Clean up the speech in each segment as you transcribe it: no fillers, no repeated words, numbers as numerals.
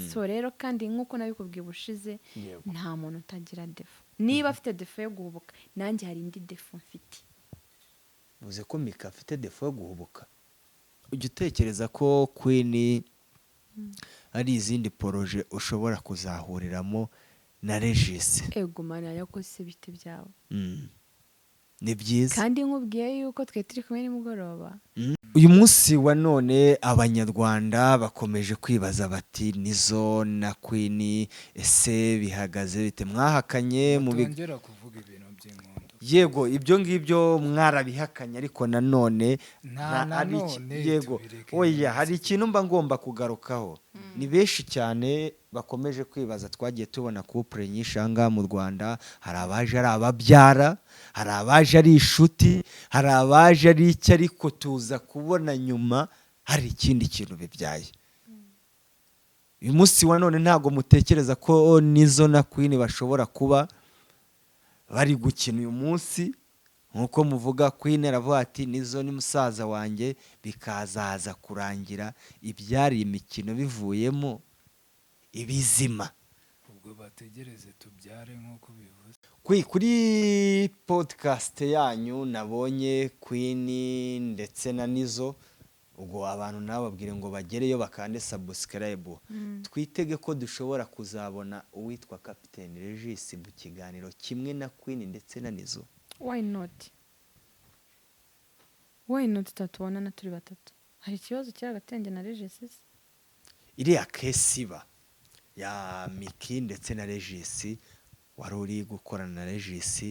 so rero kandi nk'uko nabikubwiye ubushize nta muntu utagira defo niba afite defo yo guhubuka nanjye hari indi defo mfite uze ko Mika afite defo yo guhubuka ujya utekereza ko Queen ari izindi poroje ushobora kuzahuriramo na Regis ego mana yakose ibiti byawe ni byiza kandi nkubwiye yuko twe turi kumwe nimugoroba uyu munsi wa none abanyarwanda bakomeje kwibaza bati Nizzo na Queen ese bihagaze bite mwahakanye mu bongera kuvuga ibintu by'inkondo yego ibyo ngibyo mwarabihakanye ariko nanone yego oya hari ikintu mba ngomba kugarukaho ni benshi cyane bakomeje kwibaza twagiye tubona couple nyinshi aha mu Rwanda hari abaje ari ababyara hari abaje ari inshuti hari abaje ari icyo ariko tuza kubona nyuma hari ikindi kintu bibyaye uyu munsi wa none ntabwo mutekereza ko Nizzo na Queen bashobora kuba bari gukina uyu munsi nkuko muvuga Queen aravuga ati Nizzo ni musaza wanjye bikazaza kurangira ibyari imikino bivuyemo ibizima ubwo bategereze tubyare nkuko bivuze kuri podcast yanyu nabonye Queen ndetse na Nizzo ubwo abantu nababwire ngo bagereyo bakande subscribe twitege ko dushobora kuzabona uwitwa Captain Regis mu kiganiro kimwe na Queen ndetse na Nizzo why not tatubona na turi batatu hari ikibazo cy'agatenge na Regis iriya kesiba ya Miki ndetse na Regis wari uri gukorana na Regis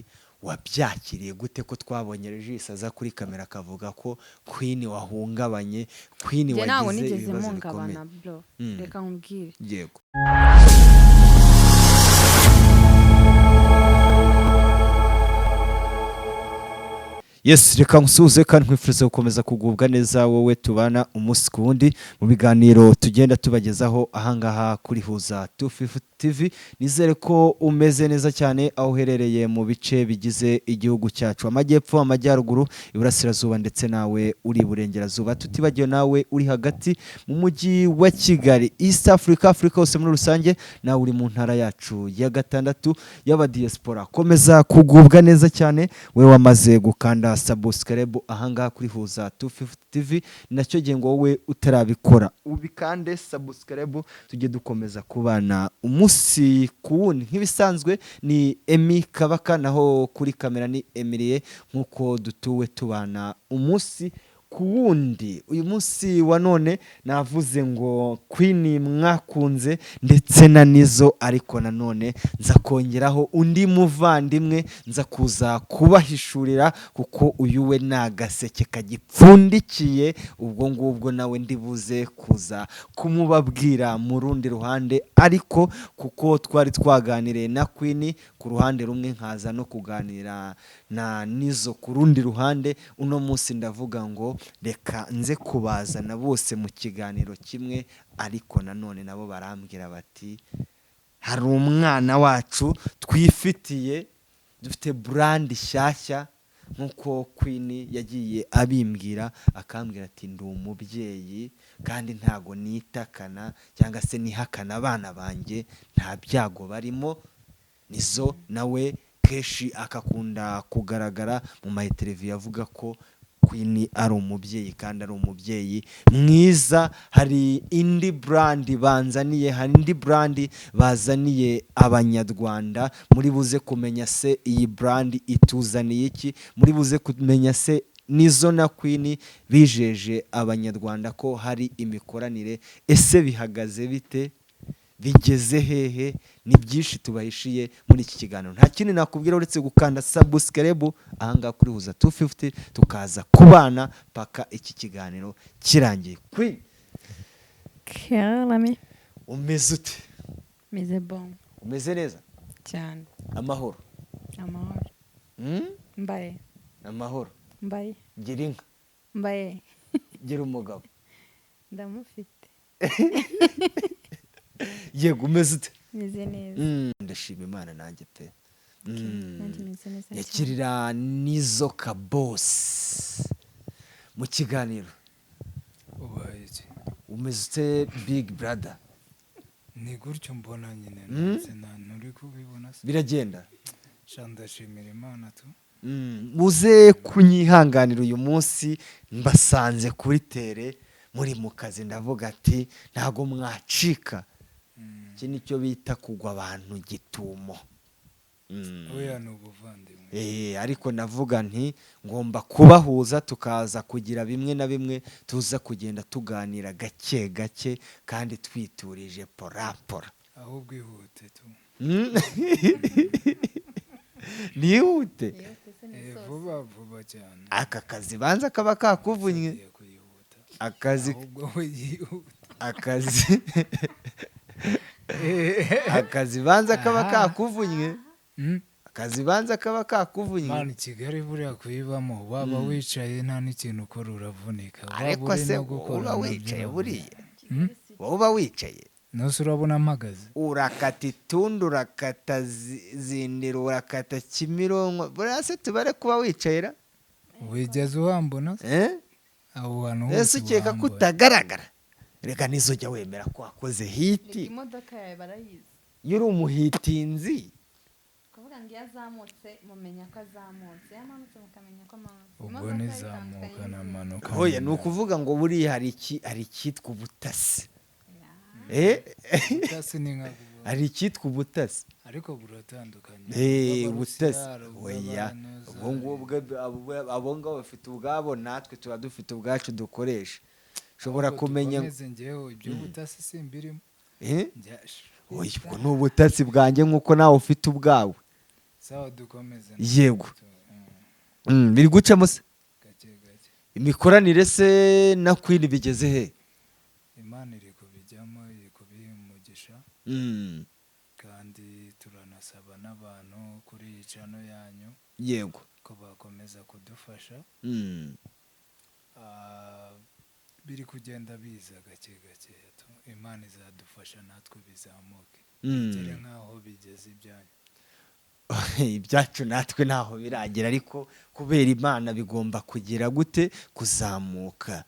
wabyakiriye gute ko twabonye Regis aza kuri kamera akavuga ko Queen wahungabanye Queen wagize ibibazo bikomeye reka nkubwire yego Yes, reka nkusuze kandi nkwifuriza gukomeza kugubwa neza wowe tubana umunsi ku wundi mu biganiro tugenda tubagezaho ahangaha kuri Huza 250 TV. Nizere ko umeze neza cyane aho uherereye mu bice bigize igihugu cyacu amajyepfo amajyaruguru iburasirazuba ndetse nawe uri burengerazuba tutibagiye nawe uri hagati mu mujyi wa Kigali East Africa hose muri rusange nawe uri mu ntara yacu ya gatandatu y'aba diaspora komeza kugubwa neza cyane we wamaze gukanda subscribe ahangaha kuri Huza 250 TV nacyo gihe ngo wowe utarabikora ubikande subscribe tujye dukomeza kubana umunsi ku wundi nk'ibisanzwe ni Emi Kabaka naho kuri kamera ni Emilie nkuko dutuwe tubana umunsi ku wundi uyu munsi wa none navuze ngo Queen mwakunze ndetse na Nizzo ariko nanone nza kongeraho undi muvandimwe nza kuza kubahishurira kuko uyu we nagaseke kagipfundikiye ubwo ngubwo nawe ndibuze kuza kumubabwira mu rundi ruhande ariko kuko twari twaganiriye na Queen ku ruhande rumwe nkaza no kuganira na Nizzo ku rundi ruhande uno munsi ndavuga ngo reka nze kubazana bose mu kiganiro kimwe ariko nanone nabo barambwira bati hari umwana wacu twifitiye dufite brand shyashya nkuko Queen yagiye abimbwira akambwira ati ndi umubyeyi kandi ntago nitakana cyangwa se nihakana abana banjye nta byago barimo Nizzo nawe keshi akakunda kugaragara mu mateleviziyo avuga ko Queen ari umubyeyi kandi ari umubyeyi mwiza hari indi brand banzaniye hari indi brand bazaniye abanyarwanda muri buze kumenya se iyi brand ituzaniye iki muri buze kumenya se Nizzo na Queen bijeje abanyarwanda ko hari imikoranire ese bihagaze bite bigeze hehe ni byinshi tubahishiye muri iki kiganiro nta kindi nakubwira uretse gukanda subscribe ahangaha kuri Huza 250 tukaza kubana paka iki kiganiro kirangiye Queen Kalame umeze ute meze bon umeze neza cyane amahoro mbaye amahoro mbaye gira inka mbaye gira umugabo ndamufite yego umeze ute meze neza ndashima Imana nanjye pe nanjye meze neza yakirira Nizzo ka boss mu kiganiro ubaye iki umeze ute big brother ni gutyo mbona nyine ndetse nturi kubibona se biragenda sha ndashimira Imana tu muze kunyihanganira uyu munsi mbasanze kuri tere muri mu kazi ndavuga ati ntago mwacika iki nicyo bita kugwa abantu gitumo oya ni ubuvandimwe ariko navuga nti ngomba kubahuza tukaza kugira bimwe na bimwe tuza kugenda tuganira gake gake kandi twiturije porapora ahubwo ihute tu nihute vuba vuba cyane aka kazi banza kaba kakuvunnye akazi akazi banza kaba kakuvunnye akazi banza kaba kakuvunnye mani Kigali buriya kuyibamo waba wicaye nta n'ikintu ukora uravunika ariko se uba wicaye buriya wowe uba wicaye nose urabona mpagaze urakata itundu urakata zindiro urakata Kimironko buriya se tubare kuba wicayera wigeze uhambona aho hantu hose ese ukeka ko utagaragara reka nizo ujya wemera ko wakoze hiti imodoka yawe barayizi iyo uri umuhitinzi kuvuga ngo iyo azamutse mumenya ko azamutse iyo amanutse mukamenya ko amanutse ubwo nizamuka n'amanuka hoya ni ukuvuga ngo buriya hari icyitwa ubutasi ubutasi ni nka hari icyitwa ubutasi ariko buratandukanye ubutasi oya ubwo ngubwo abo ngabo bafite ubwabo natwe tuba dufite ubwacu dukoresha ushobora kumenya ngewe ibyo butasi simbirimo oya ubwo ni ubutasi bwanjye nk'uko nawe ufite ubwawe sawa dukomeze yego biri gucamo se gake gake imikoranire se na Queen bigeze he Imana iri kubijyamo iri kubiha umugisha kandi turanasaba n'abantu kuri iyi cano yanyu yego ko bakomeza kudufasha biri kugenda biza gake gake Imana izadufasha natwe bizamuke bigere nk'aho bigeze ibyanyu ibyacu natwe ntaho biragira ariko kubera Imana bigomba kugira gute kuzamuka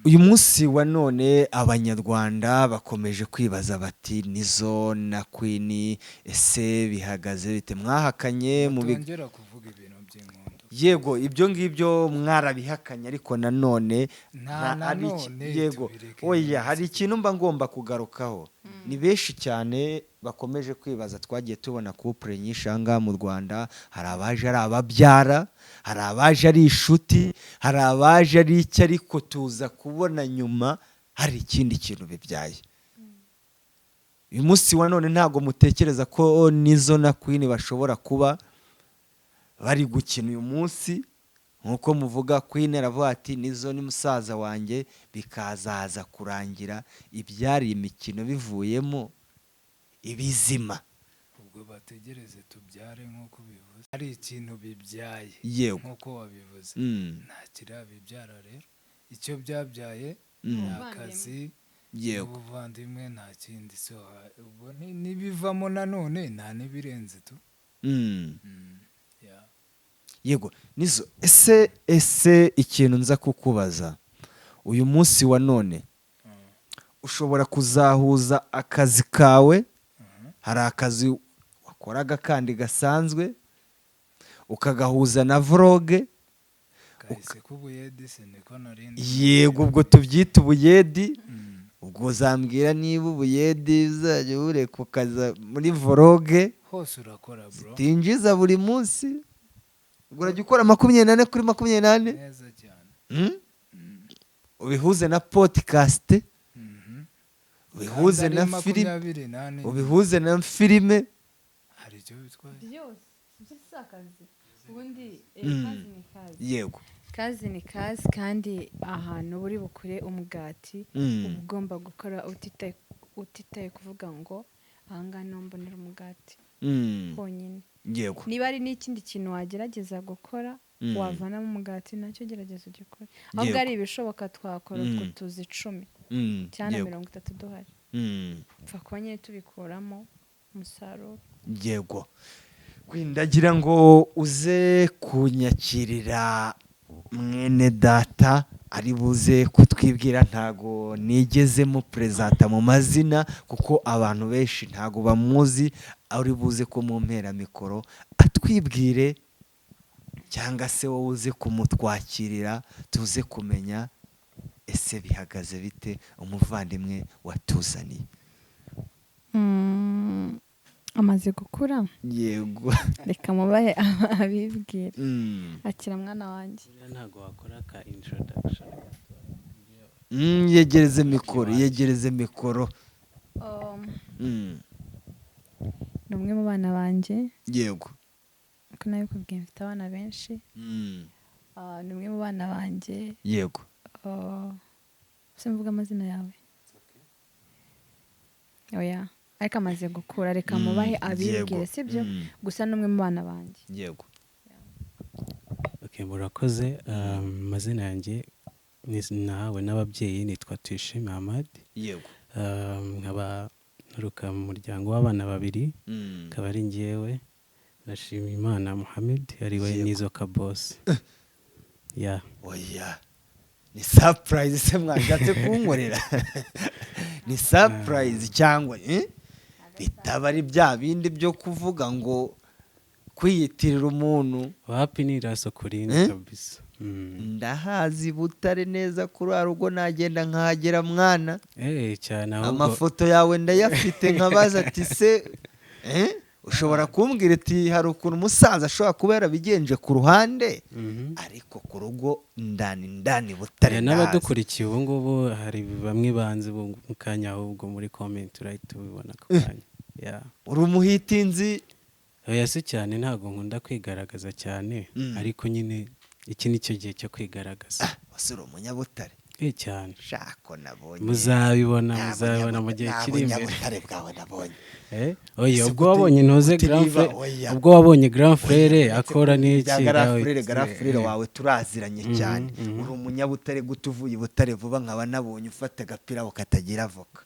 uyu munsi wa none abanyarwanda bakomeje kwibaza bati Nizzo na Queen ese bihagaze bite mwahakanye mutongera kuvuga ibintu by'inkondo yego ibyo ngibyo mwarabihakanye ariko nanone yego oya hari ikintu mba ngomba kugarukaho ni benshi cyane bakomeje kwibaza twagiye tubona couple nyinshi aha mu Rwanda hari abaje ari ababyara hari abaje ari inshuti hari abaje ari icyo ariko tuza kubona nyuma hari ikindi kintu bibyaye uyu munsi wa none ntabwo mutekereza ko Nizzo na Queen bashobora kuba bari gukina uyu munsi nkuko muvuga Queen aravuga ati Nizzo ni musaza wanjye bikazaza kurangira ibyari imikino bivuyemo ibizima ubwo bategereze tubyare nk'uko bivuze ari ikintu bibyaye nk'uko wabivuze nta kirabibyara rero icyo byabyaye ni akazi ubuvandimwe nta kindi ubwo n'ibivamo nanone nta n'ibirenze tu yego Nizzo ese ikintu nza kukubaza uyu munsi wa none ushobora kuzahuza akazi kawe hari akazi wakoraga kandi gasanzwe ukagahuza na vloge yego ubwo tubyita ubuyedi ubwo uzambwira niba ubuyedi uzajya bureka ukaza muri vloge hose urakora bro zitinjiza buri munsi urajya ukora 24 kuri 24 neza cyane ubihuze na podcast ubihuze na filime ubihuze na filime hari icyo bitwaye byose by'akazi ubundi kazi ni kazi yego kazi ni kazi kandi ahantu buri bukure umugati ugomba gukora utitaye kuvuga ngo ahanga nombonera umugati honyine yego niba ari n'ikindi kintu wagerageza gukora wavanamo umugati nacyo gerageza ugikore ahubwo ari ibishoboka twakora utwo tuzi 10 cyane 30 duhari pfa kuba nyine tubikuramo umusaruro yego ndagira ngo uze kunyakirira mwene data ari buze kutwibwira. Ntago nigezemo perezida mu mazina kuko abantu benshi ntago bamuzi, ari buze ko mu mpera mikoro atwibwire cyangwa se wowe uze kumutwakirira tuze kumenya ese bihagaze bite umuvandimwe watuzaniye. Amaze gukura, yego reka mubahe abibwira. Akira mwana wanjye. Ntago wakora ka introduction. Yegereze mikoro, yegereze mikoro. Ni umwe mu bana banjye. Yego. Ko nawe kubwiye mfite abana benshi. Ni umwe mu bana banjye. Yego. Se mvuga amazina yawe. Oya, ariko amaze gukura, reka mubahe abibwire, sibyo? Gusa n'umwe mu bana banjye. Yego. Okay, murakoze. Amazina yanjye nawe n'ababyeyi nitwa Tuyishime Ahmad. Yego. Nkaba nturuka mu muryango w'abana babiri, akaba ari njyewe Nashimiyimana Mohamed, ari we Nizoka Boss. Yeah. Oya. Ni surprise se mwagatse kunkorera. Ni surprise cyangwa bitaba ari bya bindi byo kuvuga ngo kwiyitirira umuntu. Wapi ni raso kurinda kabisa. Ndahazi Butare neza kuri arugo nagenda nkahagera mwana. Cyane ahubwo amafoto yawe ndayafite nkabaza ati se ushobora kumbwira ati hari ukuntu umusaza ashobora kuba yarabigenje ku ruhande ariko ku rugo ndani Butare. N'abadukurikiye ubu ngubu hari bamwe banze mu kanya ahubwo muri comment urahita ubibona ko kanya. Uri umuhitinzi? Oya si cyane, ntago nkunda kwigaragaza cyane, ariko nyine iki nicyo gihe cyo kwigaragaza. Wasura umunyabutare cyane. Shako nabonye. Muzabibona mu gihe kiri imbere. Butare bwawe nabonye. Oya, ubwo wabonye ntuze grand frère, ubwo wabonye grand frère akora n'iki. Grand frère wawe turaziranye cyane. Uri umunyabutare gutuvuye Butare vuba nkaba nabonye ufata agapira ukatagira avoka.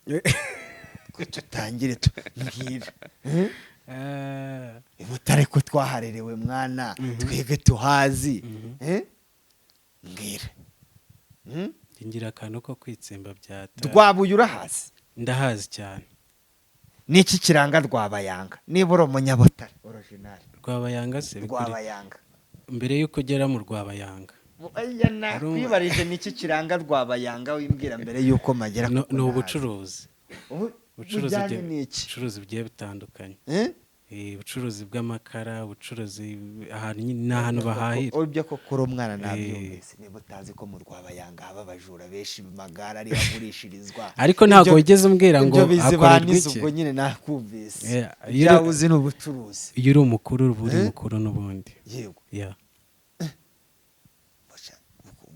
Ko tutangire mbwira. Butare ko twaharerewe mwana, twege tuhazi. Mbwira. Ngira akantu ko kwitsemba byata. Rwabuye urahazi? Ndahazi cyane. Niki kiranga Rwabayanga? Niba uri umunyabutare original. Rwabayanga se? Rwabayanga. Mbere yuko ugera mu Rwabayanga. Ayana kwibarije niki kiranga Rwabayanga wimbwira mbere yuko magera. No ubucuruzi. Ubucuruzi bugiye bitandukanye. Ubucuruzi bw'amakara, ubucuruzi ahantu bahahira. Urubye ko kuri umwana nabyumvise, niba utazi ko mu Rwabayanga haba abajura benshi magara ari agurishirizwa. Ariko ntago wigeze umbwira ngo akorerwa iki. Ubwo nyine nakumvise. Yabuze n'ubucuruzi. Iyo uri umukuru uri mukuru n'ubundi. Yego. Yeah.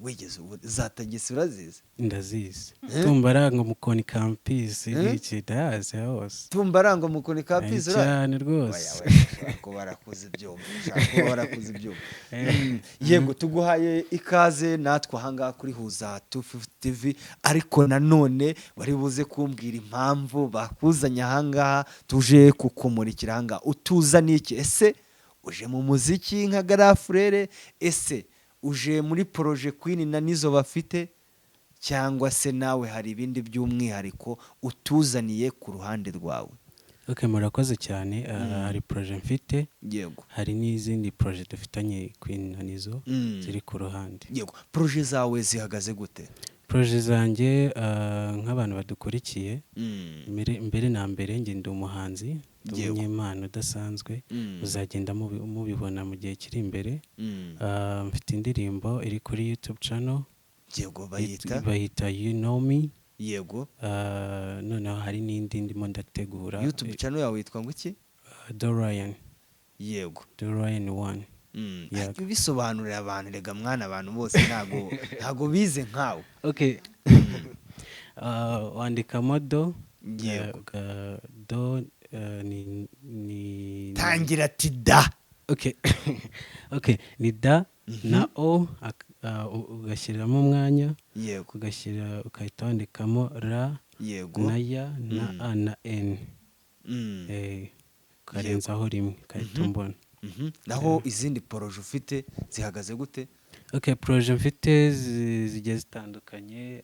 Wigeze zatagise urazize? Ndazizi. Tumbarango mukoni campus iki daze hose. Tumbarango mukoni campus cyane rwose. Ko barakuze byombi. Ko barakuze byombi. Yego tuguhaye ikaze natwe hanga kuri Huza 250 TV, ariko nanone bari buze kumbwira impamvu bakuzanya hanga tuje kukumurikira hanga. Utuzaniye iki? Ese uje mu muziki nka Grand Frère? Ese uje muri projet Queen na nizo bafite, cyangwa se nawe hari ibindi by'umwihariko utuzaniye ku ruhande rwawe? Okay, murakoze cyane. Hari projet mfite. Yego. Hari n'izindi projet dufitanye Queen na nizo ziri ku ruhande. Yego. Projet zawe zihagaze gute? Projet zanjye nk'abantu badukurikiye, mbere na mbere nge ndi umuhanzi, umunyempano udasanzwe, uzagenda mubibona mu gihe kiri imbere. Mfite indirimbo iri kuri YouTube channel. Yego, bayita You Know Me. Yego. Noneho hari n'indi ndimo ndategura. YouTube channel yawe yitwa ngo iki? Dorian. Yego. Dorian 1. Bisobanurira abantu, rega mwana, abantu bose ntago bize nkawe. Okay. Wandika modo. Yego. Do ni tangira ati da. Okay. Okay, ni da na o ugashyiramo umwanya. Yego. Ugashyira ukahita wandikamo ra. Yego. Na ya na a na n. Karenzaho rimwe kahita mbona. Naho izindi projet ufite zihagaze gute? Okay, projet mfite zigiye zitandukanye.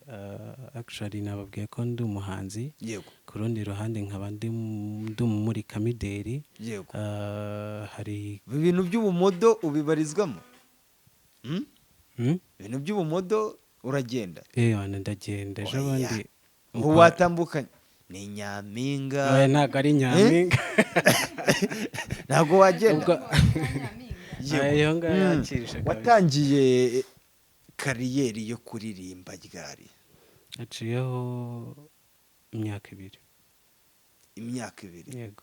Actually nababwiye ko ndi umuhanzi. Yego. Ku rundi ruhande nkaba ndi muri kamideri. Yego. Hari ibintu by'ubumodo ubibarizwamo? Ibintu by'ubumodo uragenda? ndagenda ejo bundi. Ngo watambukanye ni Nyampinga? Ntabwo ari Nyampinga. Ntabwo wagenda? Watangiye kariyeri yo kuririmba ryari? Haciyeho imyaka 2. Imyaka 2? Yego.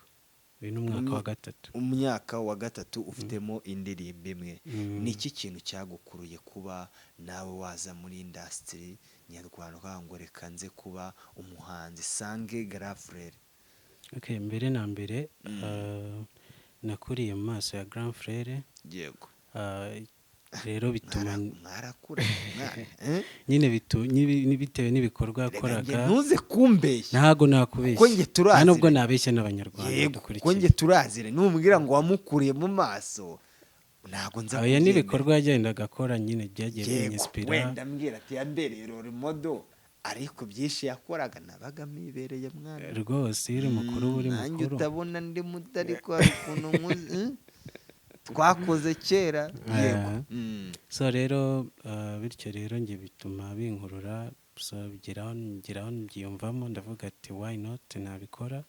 Uyu ni umwaka wa 3. Umwaka wa 3 ufitemo indirimbo imwe. Ni iki kintu cyagukuruye kuba nawe waza muri industry nyarwanda ngo reka nze kuba umuhanzi Sange Grand Frere? Okay, mbere na mbere nakuriye mu maso ya Grand Frere. Yego. Rero bituma mwarakura nyine bitewe n'ibikorwa yakoraga. Ntuze kumbeshya. Ntago nakubeshya. Ko nge turazire. Nubwo nabeshya n'abanyarwanda dukurikiye. Ko nge turazire numbwira ngo wamukuriye mu maso ntago nza. Oya n'ibikorwa yagendaga akora nyine byagiye binyinspira. Wenda mbwira ati yambereye role model ariko byinshi yakoraga nabaga mibereye mwana. Rwose iri mukuru uri mukuru. Nanjye utabona ndi muto ariko hari ukuntu muzi twakoze kera. Yego. So rero bityo rero nge bituma binkurura. So bigeraho mbyiyumvamo ndavuga ati why not nabikora.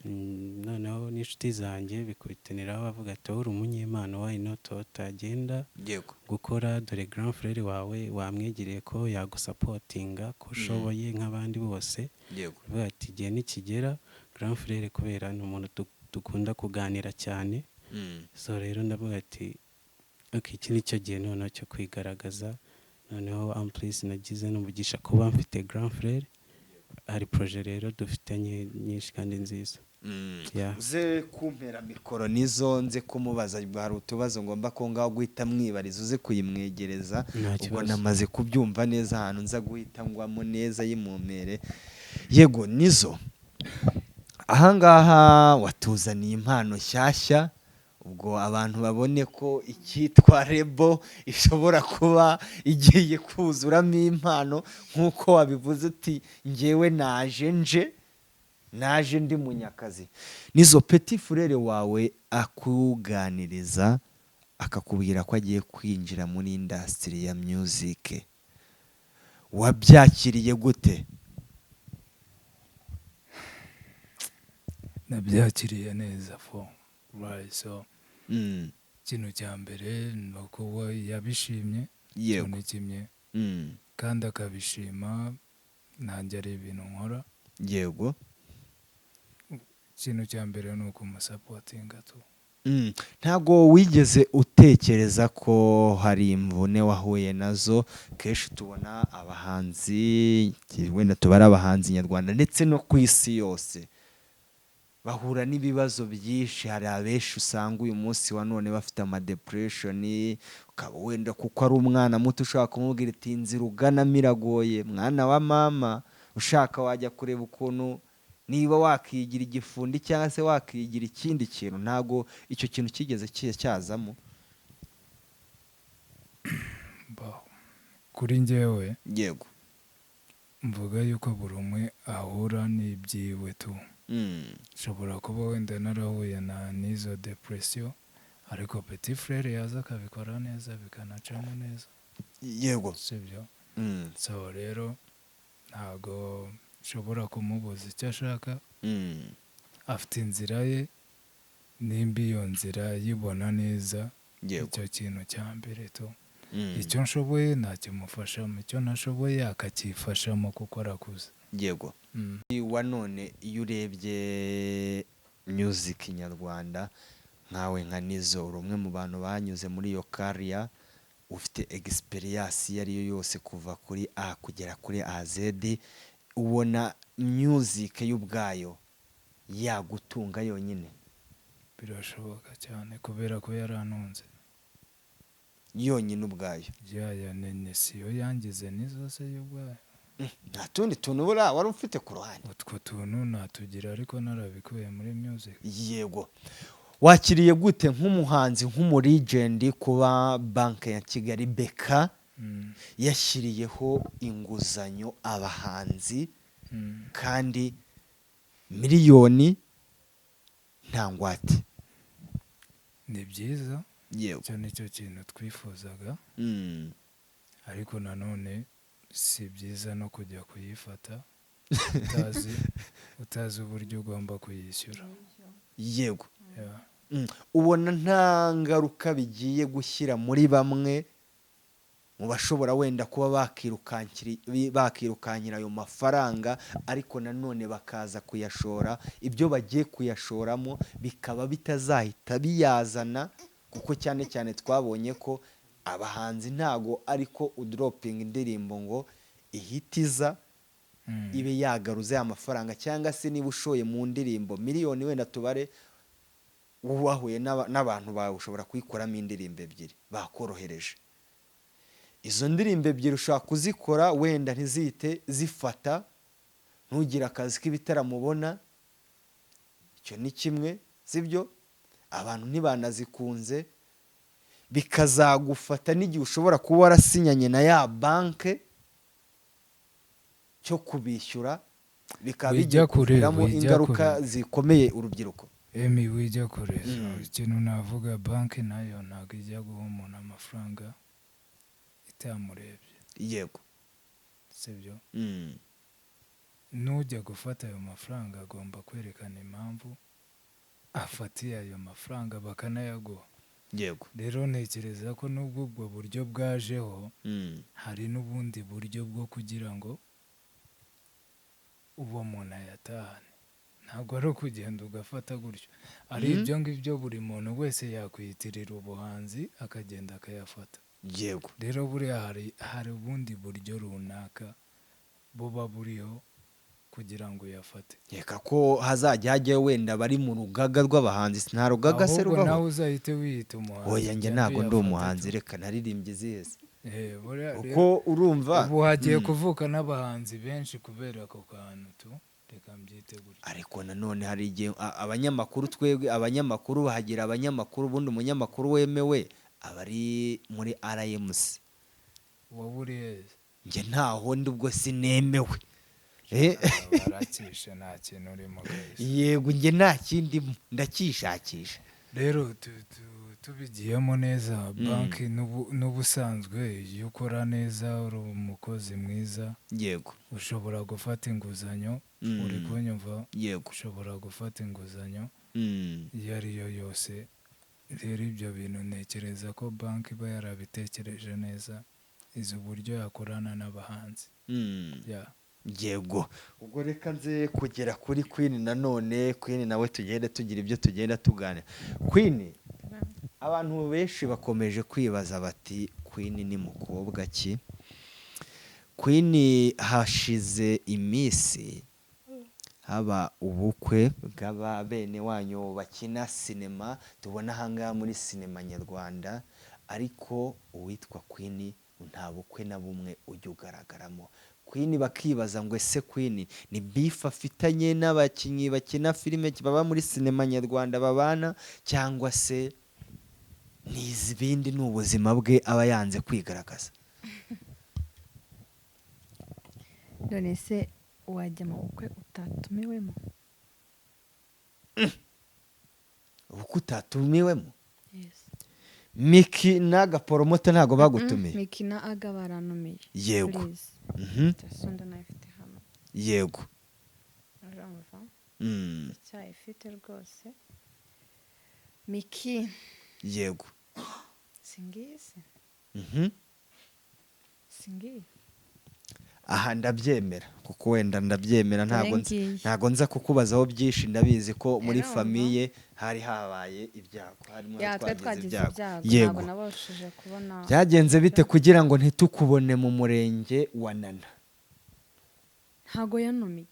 Noneho n'inshuti zanjye bikubitaniraho bavuga ati uri umunyempano why not utagenda gukora, dore Grand Frere wawe wamwegereye ko yagusapotinga ko ushoboye nk'abandi bose. Bavuga ati igihe nikigera Grand Frere kubera ni umuntu dukunda kuganira cyane. So rero ndavuga ati okay, iki nicyo gihe noneho cyo kwigaragaza. Noneho amplis nagize n'umugisha kuba mfite Grand Frere. Hari projet rero dufitanye nyinshi kandi nziza. Uze kumpera mikoro nizo nze kumubaza, hari utubazo ngomba ko ngaho guhita mwibariza uze kuyimwegereza. Ubwo namaze kubyumva neza ahantu nza guhita ngwamo neza y'imumere. Yego nizo. Ahangaha watuzaniye impano nshyashya. Ubwo abantu babone ko icyitwa Rebo ishobora kuba igiye kuzuramo impano nk'uko wabivuze uti ngewe naje ndi munyakazi. Nizo Petit Frere wawe akuganiriza akakubwira ko agiye kwinjira muri industry ya music, wabyakiriye gute? Nabyakiriye neza right. So ikintu cya mbere ni uko yabishimye. Yego. Kimwe kandi akabishima nanjye ari ibintu nkora. Yego. Ikintu cya mbere ni uko umusapotinga tu. Ntago wigeze utekereza ko hari imvune wahuye nazo? Kenshi tubona abahanzi wenda tubara abahanzi nyarwanda ndetse no ku isi yose bahura n'ibibazo byinshi. Hari abenshi usanga uyu munsi wa none bafite ama depression, ukaba wenda kuko ari umwana muto ushaka kumubwira ati inzira uganamo iragoye mwana wa mama, ushaka wajya kureba ukuntu niba wakigira igifundi cyangwa se wakigira ikindi kintu. Ntago icyo kintu kigeze cyazamo? Kuri njyewe yego mvuga yuko buri umwe ahura n'ibyiwe tu. Shobora kuba wenda narahuye n'izo depression ariko Petit Frere yaza akabikora neza bikanacamo neza. Yego. Sibyo. So rero ntago shobora kumubuza icyo ashaka. Afite inzira ye, nimba iyo nzira yibona neza. Icyo kintu cya mbere tu. Icyo nshoboye ntakimufashamo, icyo nashoboye akacyifashamo kuko arakuze. Yego. Wa none iyo urebye music nyarwanda nkawe nka Nizo, uri umwe mu bantu banyuze muri iyo career, ufite experience iyo ariyo yose kuva kuri A kugera kuri AZ, ubona music y'ubwayo yagutunga yonyine? Birashoboka cyane kubera ko yarantunze yonyine ubwayo. Siyo yangize Nizo se y'ubwayo. Nta tundi tuntu bura wari ufite ku ruhande? Utwo tuntu natugira ariko narabikuye muri music. Yego. wakiriye gute nk'umuhanzi nk'umurigendi kuba banki ya Kigali BK yashyiriyeho inguzanyo abahanzi kandi miliyoni nta ngwate? ni byiza, yego, icyo nicyo kintu twifuzaga, ariko nanone si byiza no kujya kuyifata utazi uburyo ugomba kuyishyura. yego. ubona nta ngaruka bigiye gushyira muri bamwe mu bashobora wenda kuba bakirukankira ayo mafaranga, ariko nanone bakaza kuyashora, ibyo bagiye kuyashoramo bikaba bitazahita biyazana, kuko cyane cyane twabonye ko abahanzi ntago ariko udroping indirimbo ngo ihitiza ibe yagaruza amafaranga, cyangwa se niba ushoye mu ndirimbo miliyoni wenda tubare wahuye n'abantu bawe ushobora kuyikoramo indirimbo ebyiri bakorohereje, izo ndirimbo ebyiri ushobora kuzikora wenda ntizihite zifata, ntugire akazi k'ibitaramubona, icyo ni kimwe, sibyo? abantu ntibanazikunze, bikazagufata n'igihe ushobora kuba warasinyanye na ya banke cyo kubishyura, bikaba bijya kuviramo ingaruka zikomeye urubyiruko. wijya kure. ikintu navuga, banki nayo ntabwo ijya guha umuntu amafaranga itamurebye. yego, sibyo? nujya gufata ayo mafaranga agomba kwerekana impamvu afatiye ayo mafaranga bakanayaguha. yego. rero ntekereza ko nubwo ubwo buryo bwajeho, hari n'ubundi buryo bwo kugira ngo uwo muntu ayatahane. ntabwo ari ukugenda ugafata gutyo, ari ibyo ngibyo buri muntu wese yakwiyitirira ubuhanzi akagenda akayafata. yego. rero buriya hari ubundi buryo runaka buba buriho kugira ngo uyafate. reka ko hazajya hajyayo wenda bari mu rugaga rw'abahanzi, nta rugaga se rubaho? ahubwo nawe uzahite wiyita umuhanzi. oya, njye ntabwo ndi umuhanzi, reka naririmbye ziheze. uko uko urumva ubu hagiye kuvuka n'abahanzi benshi kubera ako kantu tu, reka mbyite gutya. ariko nanone hari igihe abanyamakuru, twebwe abanyamakuru bahagira abanyamakuru, ubundi umunyamakuru wemewe aba ari muri RMC. wowe uri heza? njye ntaho ndi, ubwo sinemewe. barakisha nta kintu urimo gusa. yego, njye nta kindi ndakishakisha. rero tubigiyemo neza, banki n'ubusanzwe iyo ukora neza uri umukozi mwiza, yego, ushobora gufata inguzanyo. uri kunyumva? yego, ushobora gufata inguzanyo iyo ari yo yose. rero ibyo bintu ntekereza ko banki iba yarabitekereje neza, izi uburyo yakorana n'abahanzi. yego. ubwo reka nze kugera kuri Queen nanone. Queen nawe tugende tugira ibyo tugenda tuganira. Queen, abantu benshi bakomeje kwibaza bati Queen ni mukobwa ki? Queen hashize iminsi haba ubukwe bw'aba bene wanyu bakina sinema, tubona ahangaha muri sinema nyarwanda, ariko uwitwa Queen nta bukwe na bumwe ujya ugaragaramo. Queen bakibaza ngo ese Queen ni beef afitanye n'abakinnyi bakina filime baba muri sinema nyarwanda babana, cyangwa se ni izibindi, ni ubuzima bwe aba yanze kwigaragaza? none se wajya mu bukwe utatumiwemo? ubukwe utatumiwemo? Miki n'agaporomota ntabwo bagutumiye? Miki na Aga baranumiye. yego. yego. cyayifite rwose Miki. yego. singizi. singizi. aha ndabyemera, kuko wenda ndabyemera, ntago nza kukubazaho byinshi, ndabizi ko muri famiye hari habaye ibyago, harimo twagize ibyago. yego. byagenze bite kugira ngo ntitukubone mu murenge wa Nana? ntago yanumiye.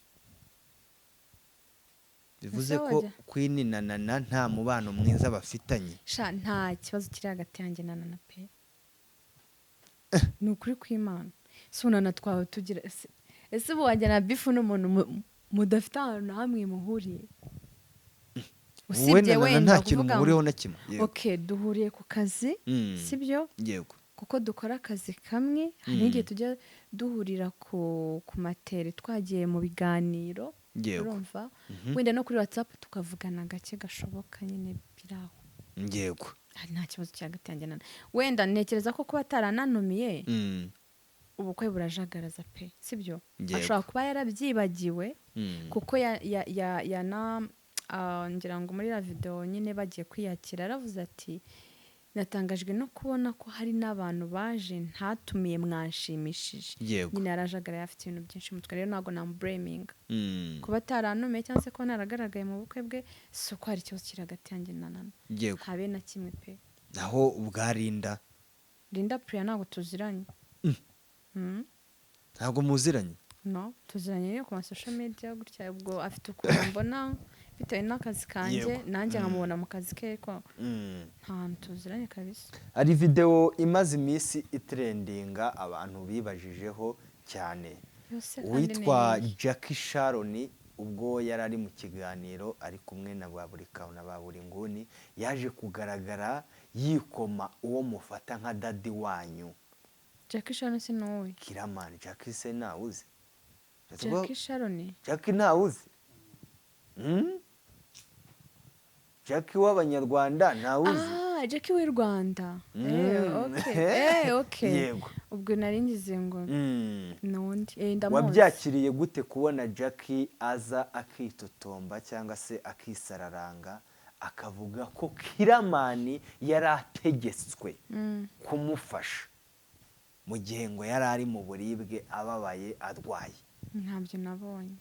bivuze ko Queen na Nana nta mubano mwiza bafitanye? nta kibazo kiri hagati yanjye na Nana pe. ni ukuri kw'Imana. Sunana twawe tugira ese ubu wajya na bifu n'umuntu mudafite ahantu hamwe muhuriye? usibye wenda nta kintu muhuriyeho na kimwe. Okay, duhuriye ku kazi sibyo? Yego. Kuko dukora akazi kamwe, hari n'igihe tujya duhurira ku matere twagiye mu biganiro, urumva? Wenda no kuri WhatsApp tukavugana gake gashoboka nyine biraho. Yego. Nta kibazo cyagatangira. Wenda ntekereza ko kuba ataranantumiye ubukwe burajagaraza pe, sibyo? Ashobora kuba yarabyibagiwe kuko ngira ngo muri la video nyine bagiye kwiyakira aravuze ati natangajwe no kubona ko hari n'abantu baje ntatumiye mwanshimishije. Nyine yarajagara afite ibintu byinshi mutwe, rero ntabwo namublaming kuba atarantumiye cyangwa se ko naragaragaye mu bukwe bwe, si uko hari ikibazo kiri hagati yanjye na Nana, habe na kimwe pe. Naho ubwarinda Linda Priya ntabwo tuziranye. Ntabwo muziranye? No, tuziranye ku ma social media gutya, ubwo afite ukuntu mbona bitewe n'akazi kanjye nanjye nkamubona mu kazi ke ko nta hantu tuziranye kabisa. Hari video imaze iminsi itrendinga abantu bibajijeho cyane, witwa Jackie Sharon, ubwo yari ari mu kiganiro ari kumwe na Baburika na Baburinguni, yaje kugaragara yikoma uwo mufata nka dadi wanyu. Jackie Sharon si nowe? Kiramani Jackie se nawuzi? Jackie Sharon? Jackie nawuzi? Jackie w'Abanyarwanda nawuzi? Jackie w'i Rwanda. Okay. Yego. Ubwo nari ngize ngo nundi. Ndamuzi. Wabyakiriye gute kubona Jackie aza akitotomba cyangwa se akisararanga akavuga ko Kiramani yari ategetswe kumufasha mu gihe ngo yari ari mu buribwe ababaye arwaye? Ntabyo nabonye.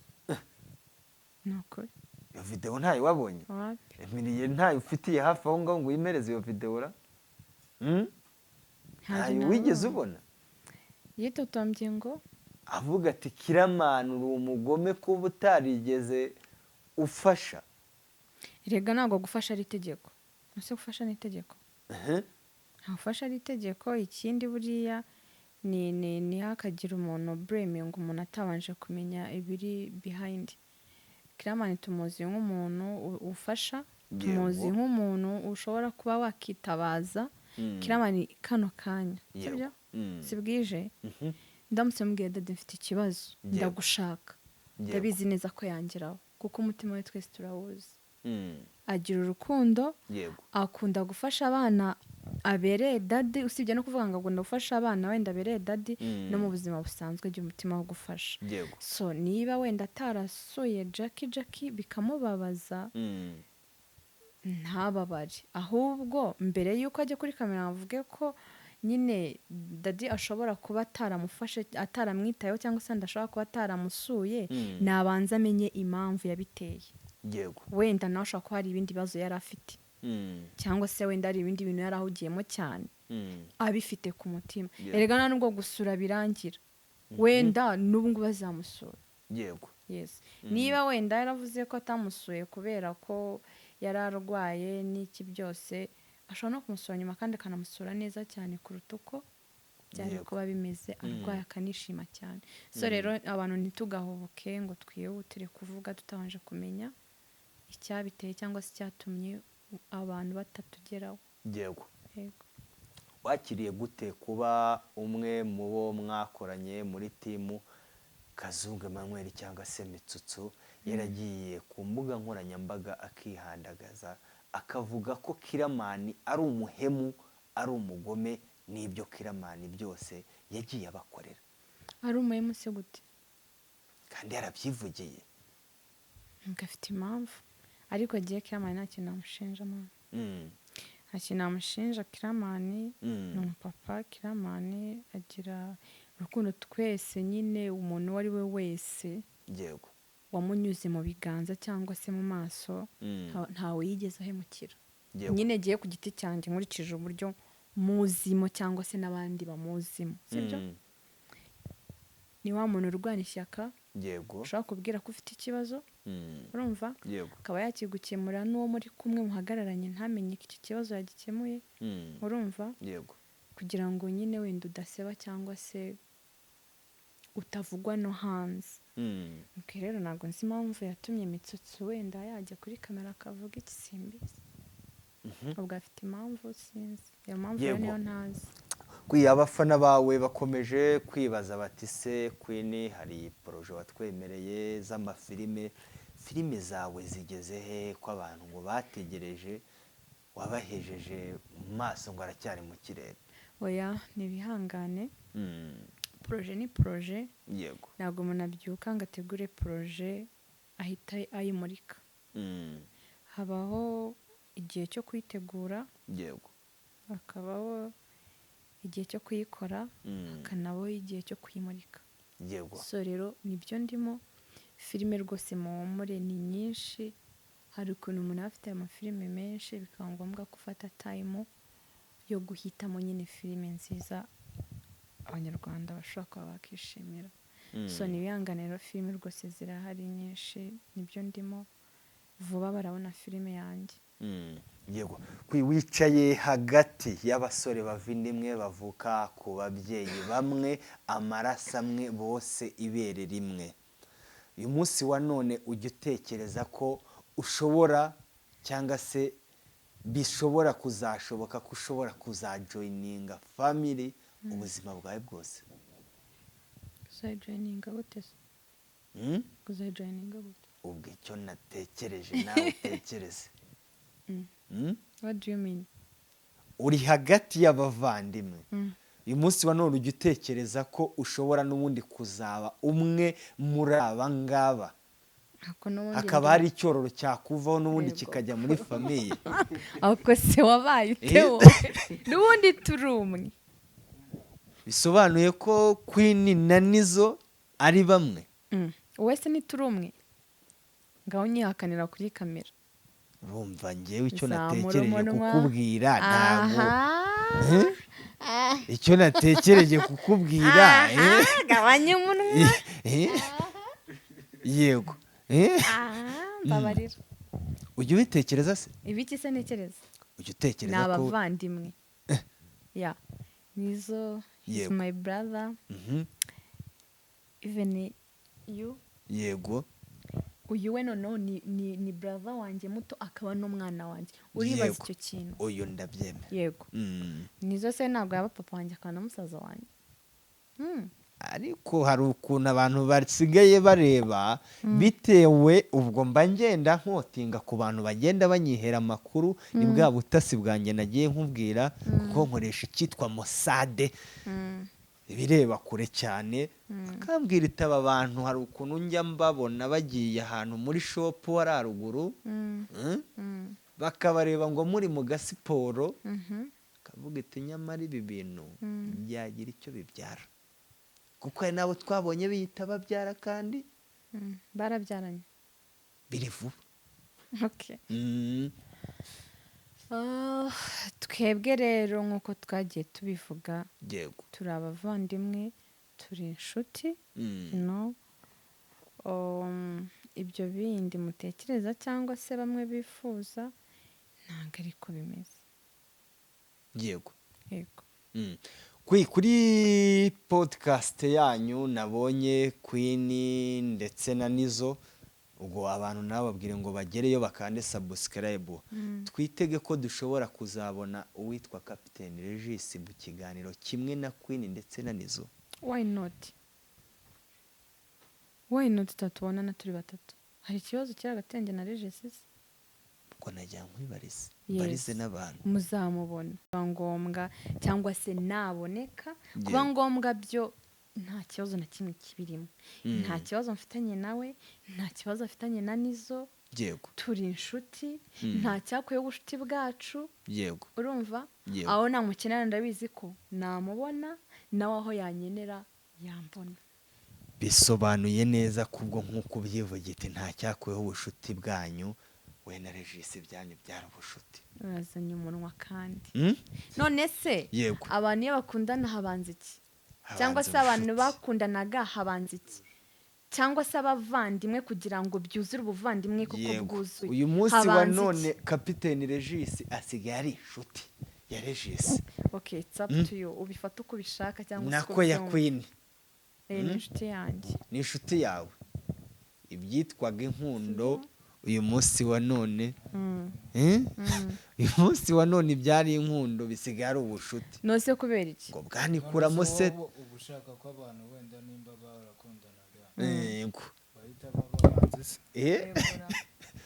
Nukuri. Iyo video ntayo wabonye? Emiriye ntayo ufitiye hafi aho ngaho ngo uyimereze iyo video ra? Ntayo wigeze ubona? Yitotombye ngo avuga ati Kiramani uri umugome kuba utarigeze ufasha. Rega ntabwo gufasha ari itegeko. Ese gufasha ni itegeko? Gufasha ari itegeko. Ikindi buriya ni hakagira umuntu blaming umuntu atabanje kumenya ibiri behind. Kiramani tumuzi nk'umuntu ufasha, tumuzi nk'umuntu ushobora kuba wakitabaza. Kiramani kano kanya, sibyo? Sibwije? Ndamutse mbwiye dade mfite ikibazo, ndagushaka. Ndabizi neza ko yangeraho kuko umutima we twese turawuzi. Agira urukundo, akunda gufasha abana abereye dadi, usibye no kuvuga ngo agomba gufasha abana wenda abereye dadi, no mu buzima busanzwe agira umutima wo gufasha. So niba wenda atarasuye Jackie bikamubabaza, ntababare, ahubwo mbere yuko ajya kuri kamera avuge ko nyine dadi ashobora kuba ataramufashe, ataramwitayeho cyangwa se ndashobora kuba ataramusuye, nabanza amenye impamvu yabiteye. Wenda nawe ashobora kuba hari ibindi bibazo yari afite, cyangwa se wenda hari ibindi bintu yari ahugiyemo cyane abifite ku mutima. Erega nta nubwo gusura birangira, wenda n'ubu ngubu bazamusura. Niba wenda yaravuze ko atamusuye kubera ko yari arwaye n'iki byose, ashobora no kumusura nyuma kandi akanamusura neza cyane kuruta uko byari kuba bimeze arwaye akanishima cyane. So rero abantu ntitugahubuke ngo twihutire kuvuga tutabanje kumenya icyabiteye cyangwa se icyatumye abantu batatugeraho. Yego. Wakiriye gute kuba umwe mu bo mwakoranye muri timu Kazungu Emmanuel cyangwa se Mitsutsu yaragiye ku mbuga nkoranyambaga akihandagaza akavuga ko Kiramani ari umuhemu, ari umugome, n'ibyo Kiramani byose yagiye abakorera? Ari umuhemu se gute? Kandi yarabyivugiye. Ngafite impamvu. Ariko agiye Kiramani nta kintu namushinja mwana. Nta kintu namushinja. Kiramani ni umupapa. Kiramani agira urukundo twese, nyine umuntu uwo ari we wese wamunyuze mu biganza cyangwa se mu maso ntawe yigeze ahemukira. Nyine agiye ku giti cyanjye nkurikije uburyo muzimo cyangwa se n'abandi bamuzimo, sibyo? Ni wa muntu urwana ishyaka, ushobora kubwira ko ufite ikibazo, urumva? Akaba yakigukemura n'uwo muri kumwe muhagararanye ntamenye ko iki kibazo yagikemuye, urumva? Kugira ngo nyine wenda udaseba cyangwa se utavugwa no hanze. Nuko rero ntabwo nzi impamvu yatumye Mitsutsu wenda yajya kuri kamera akavuga iki simbizi. Ubwo afite impamvu sinzi, iyo mpamvu rero niyo ntazi. Abafana bawe bakomeje kwibaza bati se Queen hari poroje watwemereye z'amafilime, filime zawe zigeze he ko abantu ngo bategereje wabahejeje mu maso ngo aracyari mu kirere? Oya nibihangane, poroje ni poroje. Yego, ntabwo umuntu abyuka ngo ategure poroje ahita ayimurika. Habaho igihe cyo kuyitegura, yego, hakabaho igihe cyo kuyikora, hakanabaho igihe cyo kuyimurika. yego. So rero nibyo ndimo. Filime rwose muhumure ni nyinshi, hari ukuntu umuntu aba afite amafilime menshi bikaba ngombwa gufata time yo guhitamo nyine filime nziza abanyarwanda bashobora kuba bakishimira. So nibihangane rero, filime rwose zirahari nyinshi, nibyo ndimo. Vuba barabona filime yanjye. Yego, wicaye hagati y'abasore bavindimwe bavuka ku babyeyi bamwe, amaraso amwe, bose ibere rimwe. Uyu munsi wa none ujya utekereza ko ushobora cyangwa se bishobora kuzashoboka ko ushobora kuzajoyininga family ubuzima bwawe bwose? Kuzajoyininga gute se? Kuzajoyininga gute? Ubwo icyo natekereje nawe utekereze. What do you mean? Uri hagati y'abavandimwe. Uyu munsi wa none ujya utekereza ko ushobora n'ubundi kuzaba umwe muri aba ngaba, hakaba hari icyororo cyakuvaho n'ubundi kikajya muri famiye? Ako se wabaye utewo n'ubundi turi umwe. Bisobanuye ko Queen na Nizzo ari bamwe? Wese ni turi umwe? Ngaho nyihakanira kuri kamera. Urumva njyewe icyo natekereje kukubwira ntabwo icyo natekereje kukubwira gabanya umunwa. Yego, mbabarira. ujya ubitekereza se? Ibiki se ntekereza? Ujya utekereza ko n'abavandimwe? Yeah, Nizzo is my brother. Even you. Yego. Uyu we noneho ni brother wanjye muto, akaba n'umwana wanjye. Uribaza icyo kintu? Uyu ndabyemera. Yego. Nizzo se ntabwo yaba papa wanjye akaba na musaza wanjye? Ariko hari ukuntu abantu basigaye bareba bitewe, ubwo mba ngenda nkotinga ku bantu bagenda banyihera amakuru, ni bwa butasi bwanjye nagiye nkubwira, kuko nkoresha icyitwa Mossad, ibireba kure cyane, akambwira itaba abantu hari ukuntu njya mbabona bagiye ahantu muri shop hari haruguru, bakabareba ngo muri mu gasiporo, akavuga iti nyamara ibi bintu byagira icyo bibyara, kuko hari nabo twabonye biyita babyara kandi barabyaranye biri vuba. Okay. Twebwe rero nk'uko twagiye tubivuga, yego, turi abavandimwe, turi inshuti. No, ibyo bindi mutekereza cyangwa se bamwe bifuza ntabwo ariko bimeze. Yego, yego. Kuri podcast yanyu nabonye Queen ndetse na Nizzo, ubwo abantu nababwire ngo bagereyo bakande subscribe. Twitege ko dushobora kuzabona uwitwa Captain Regis mu kiganiro kimwe na Queen ndetse na Nizzo. Why not? Why not tatubona na turi batatu? Hari ikibazo kiri hagati na Regis? Ubwo najya nkwibarize, barize n'abantu muzamubona ngombwa cyangwa se naboneka kuba ngombwa, byo nta kibazo na kimwe kibirimo. Nta kibazo mfitanye nawe, nta kibazo afitanye na Nizzo. Yego, turi inshuti, nta cyakuye ubushuti bwacu. Yego, urumva? Aho namukenera ndabizi ko namubona, nawe aho yanyenera yambona. Bisobanuye neza kubwo nk'uko byivugite nta cyakuyeho ubushuti bwanyu, we na Regis byanyu byari ubushuti. Urazanye umunwa kandi. None se abantu iyo bakundana habanza iki? Cyangwa se abantu bakundanaga habanza iki? Cyangwa se abavandimwe kugira ngo byuzure ubuvandimwe kuko bwuzuye? Uyu munsi wa none Captain Regis asigaye ari inshuti ya Regis. Okay, it's up to you. Ubifata uko ubishaka cyangwa nako ya Queen. ni inshuti yanjye. Ni inshuti yawe. Ibyitwaga inkundo uyu munsi wa none uyu munsi wa none ibyari inkundo bisigaye ari ubushuti. Nose kubera iki? Ngo bwanikuramo se ubushaka ko abantu wenda nimba barakundanaga bahita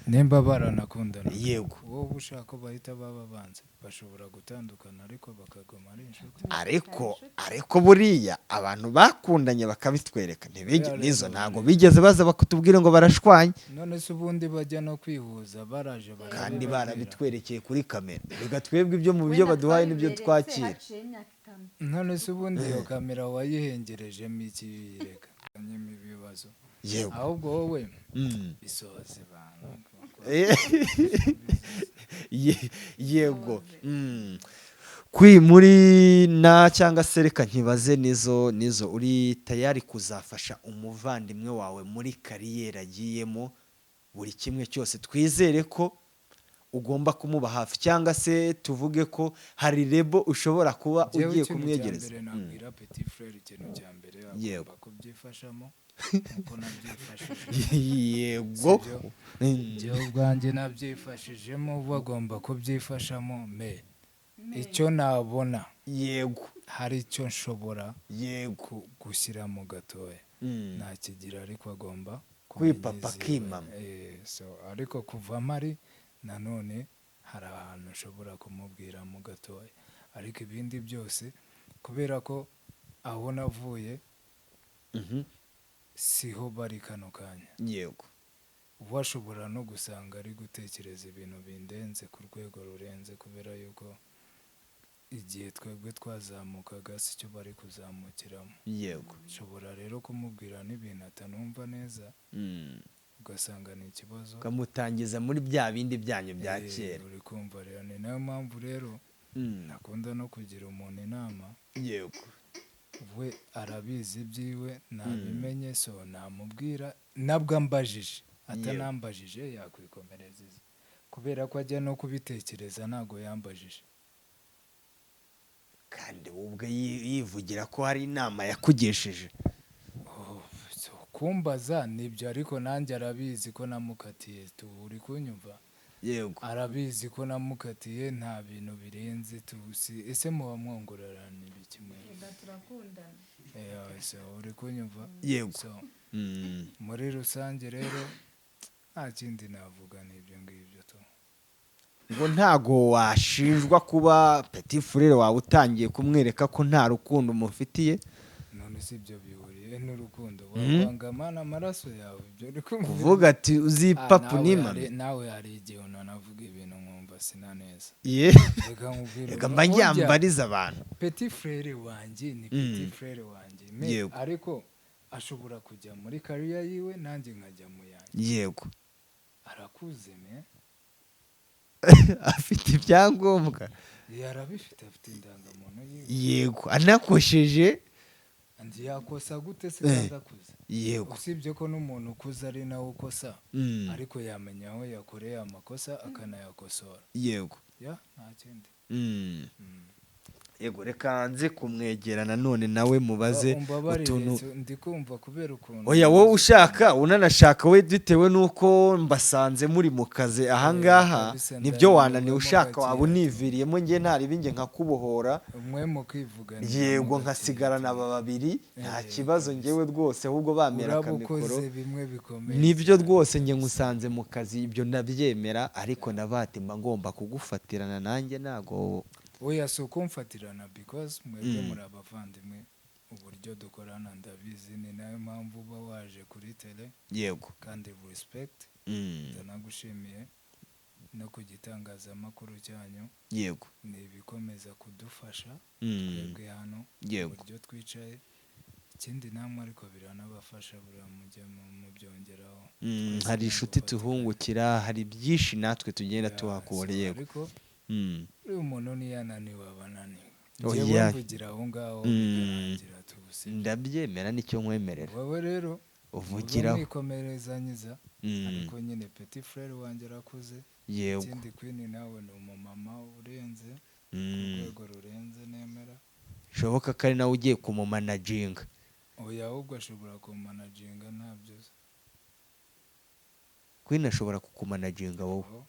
nimba baranakundana yego wowe ushaka ko bahita baba banze bashobora gutandukana ariko bakagoma ari inshuti. ariko buriya abantu bakundanye bakabitwereka nizo ntago bigeze baza bakutubwira ngo barashwanye. None se ubundi bajya no kwihuza baraje kandi barabitwerekeye kuri kamera. Rega twebwe ibyo mu byo baduhaye nibyo twakira. None se ubundi iyo kamera wayihengerejemo iki reka nyime ibibazo yego ahubwo wowe bisoze bantu yego muri na cyangwa se reka nkibaze nizo uri tayari kuzafasha umuvandimwe wawe muri kariyeri agiyemo buri kimwe cyose twizere ko ugomba kumuba hafi cyangwa se tuvuge ko hari rebo ushobora kuba ugiye kumwegereza. Nabwira Petit Frere ikintu cya mbere agomba kubyifashamo kuko nabyifashije yego njyewe ubwanjye nabyifashijemo bagomba kubyifashamo icyo nabona yego hari icyo nshobora yego gushyira mu gatoya nakigira ariko agomba kwipapa kimama ariko kuva mari nanone hari ahantu ushobora kumubwira mu gatoya ariko ibindi byose kubera ko aho navuye siho bari kano kanya yego washobora no gusanga ari gutekereza ibintu bindenze ku rwego rurenze kubera yuko igihe twebwe twazamukaga si cyo bari kuzamukiramo yego ushobora rero kumubwira n'ibintu atanumva neza ugasanga ni ikibazo ukamutangiza muri bya bindi byanyu bya kera uri kumva rero ni nayo mpamvu rero nakunda no kugira umuntu inama yego we arabizi byiwe nabimenye so namubwira nabwo ambajije atanambajije yakwikomereza kubera ko ajya no kubitekereza ntago yambajije kandi ubwo yivugira ko hari inama yakugesheje kumbaza nibyo ariko nanjye arabizi ko namukatiye uri kunyumva yego arabizi ko namukatiye nta bintu birenze tusi ese muba mwongorerana kimwe turakundana uri kunyumva yego muri rusange rero nta kindi navuga n'ibyo ngibyo tu ngo ntago washinjwa kuba Petit Frere wawe utangiye kumwereka ko nta rukundo umufitiye. None si ibyo bihuriye n'urukundo wakwangama amaraso yawe ibyo uri kuvuga ati uzipapu n'imana nawe hari igihe unanavuga ibintu nkumva sina neza reka mba njyambariza abantu Petit Frere wanjye ni Petit Frere wanjye ariko ashobora kujya muri kariya yiwe nanjye nkajya mu yanjye yego arakuze afite ibyangombwa yarabifite afite indangamuntu yego anakosheje andi yakosa gute se kandi akuze yego usibye ko n'umuntu ukuze ari nawe ukosa ariko yamenya aho yakoreye amakosa akanayakosora yego nta kindi yego reka nze kumwegera nanone nawe mubaze utuntu ndi kumva kubera ukuntu oya wowe ushaka unanashaka we bitewe nuko mbasanze muri mu kazi ahangaha nibyo wananiwe ushaka waba univiriyemo nge ntaribi nge nkakubohora umwe mu kwivugana yego nkasigarana aba babiri nta kibazo ngewe rwose ahubwo bamera akamikoro nibyo rwose nge nkusanze mu kazi ibyo nabyemera ariko nabatimba ngomba kugufatirana nanjye ntago oya si ukumfatirana because mwebwe muri abavandimwe uburyo dukorana ndabizi ni nayo mpamvu uba waje kuri tele yego kandi respect ndanagushimiye no ku gitangazamakuru cyanyu yego ni ibikomeza kudufasha twebwe hano uburyo twicaye ikindi namwe ariko biranabafasha buriya mujye mubyongeraho hari inshuti tuhungukira hari byinshi natwe tugenda tuhakura yego uriya umuntu niyananiwe abananiwe njyewe mvugira aho ngaho bikarangira tubuse ndabyemera nicyo nkwemerera wowe rero uvugiraho mwikomerezanyiza ariko nyine Petit Frere wanjye arakuze yego ikindi Queen nawe ni umumama urenze ku rwego rurenze nemera shoboka ko ari nawe ugiye kumumanaginga oya ahubwo ashobora kumanaginga ntabyo Queen ashobora kukumanaginga wowe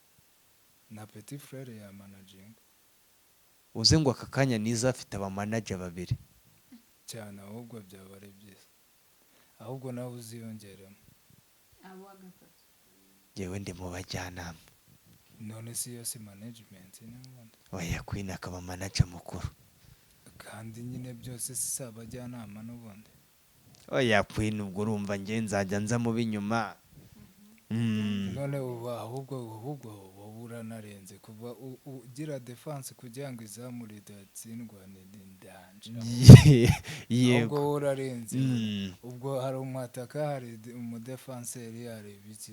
na petit frere ya managinga uze ngo aka kanya niza afite abamanager babiri cyane ahubwo byaba ari byiza ahubwo nawe uziyongeremo yewe ndi mu bajyanama none si yose management n'ubundi oya Queen akaba manager mukuru kandi nyine byose si abajyanama n'ubundi oya Queen ubwo urumva nge nzajya nza mu binyuma none ahubwo wowe uranarenze kuva ugira defense kugira ngo izamure idatsindwa ndanje yego ahubwo urarenze ubwo hari umwataka hari umudefanseri hari ibiki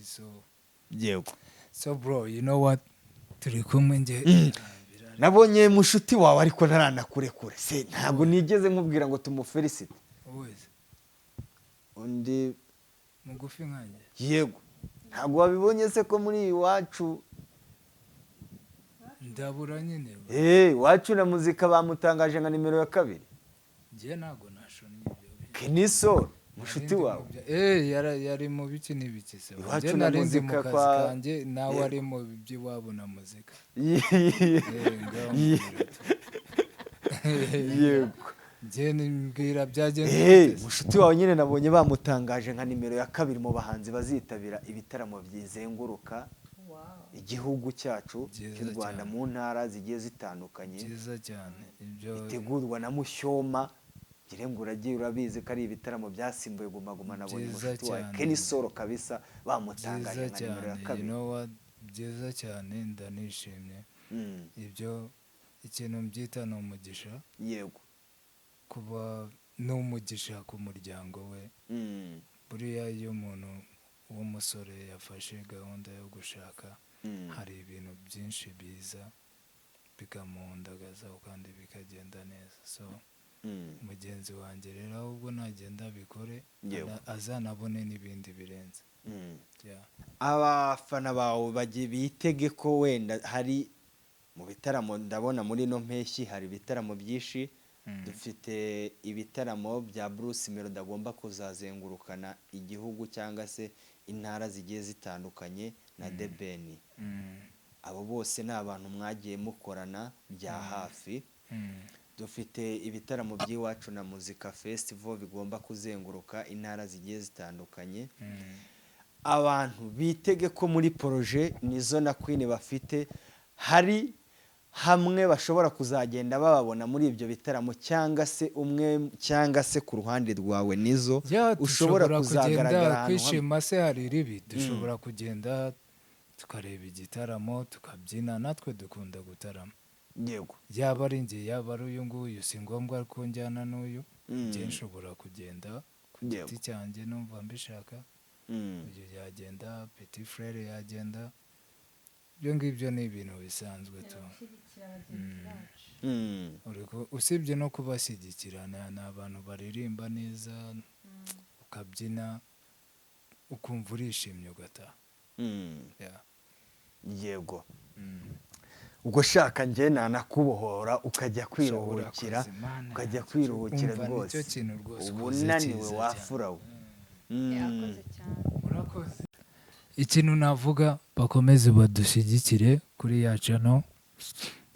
yego so bro you know what turi kumwe nge nabonye mushuti wawe ariko ntaranakurekure se ntabwo nigeze nkubwira ngo tumufelicite undi mugufi nkanjye yego ntabwo wabibonye se ko muri iwacu ndabura nyine iwacu na muzika bamutangaje nka nimero ya 2 ngiye ntabwo nashonye ibyo Kenisol mushuti wawe yari mu biki n'ibiki se iwacu na muzika kwa kanjye nawe ari mu by'iwabo na muzika yego ngiye mbwira byagenze mushuti wawe nyine nabonye bamutangaje nka nimero ya 2 mu bahanzi bazitabira ibitaramo byizenguruka igihugu cyacu cy'u Rwanda mu ntara zigiye zitandukanye byiza cyane ibyo bitegurwa na Mushyoma ngire ngo uragiye urabizi ko ari ibitaramo byasimbuye Guma nabonye mushuti wawe Kenisol kabisa bamutangaje nka nimero ya 2 byiza cyane ndanishimye ibyo ikintu mbyita ni umugisha yego kuba n'umugisha ku muryango we buriya iyo umuntu w'umusore yafashe gahunda yo gushaka hari ibintu byinshi biza bikamuhundagaza kandi bikagenda neza so mugenzi wanjye rero ahubwo nagenda bikore azanabone n'ibindi birenze abafana bawe bagiye bitege ko wenda hari mu bitaramo ndabona muri no mpeshyi hari ibitaramo byinshi dufite ibitaramo bya Bruce Melody agomba kuzazengurukana igihugu cyangwa se intara zigiye zitandukanye na The Ben abo bose ni abantu mwagiye mukorana bya hafi dufite ibitaramo by'iwacu na muzika festival bigomba kuzenguruka intara zigiye zitandukanye abantu bitege ko muri projet nizo na Queen bafite hari hamwe bashobora kuzagenda bababona muri ibyo bitaramo cyangwa se umwe cyangwa se ku ruhande rwawe nizo ushobora kuzagaragara kwishima se hari ribi dushobora kugenda tukareba igitaramo tukabyina natwe dukunda gutarama yego yaba ari njye yaba ari uyu nguyu si ngombwa ko njyana n'uyu njye nshobora kugenda ku giti cyanjye numva mbishaka uyu yagenda petit frere yagenda ibyo ngibyo ni ibintu bisanzwe tu usibye no kubashyigikirana ni abantu baririmba neza ukabyina ukumva urishimye ugataha yego ubwo shaka njye nanakubohora ukajya kwiruhukira rwose ubu unaniwe wafurawe ikintu navuga bakomeze badushyigikire kuri ya channel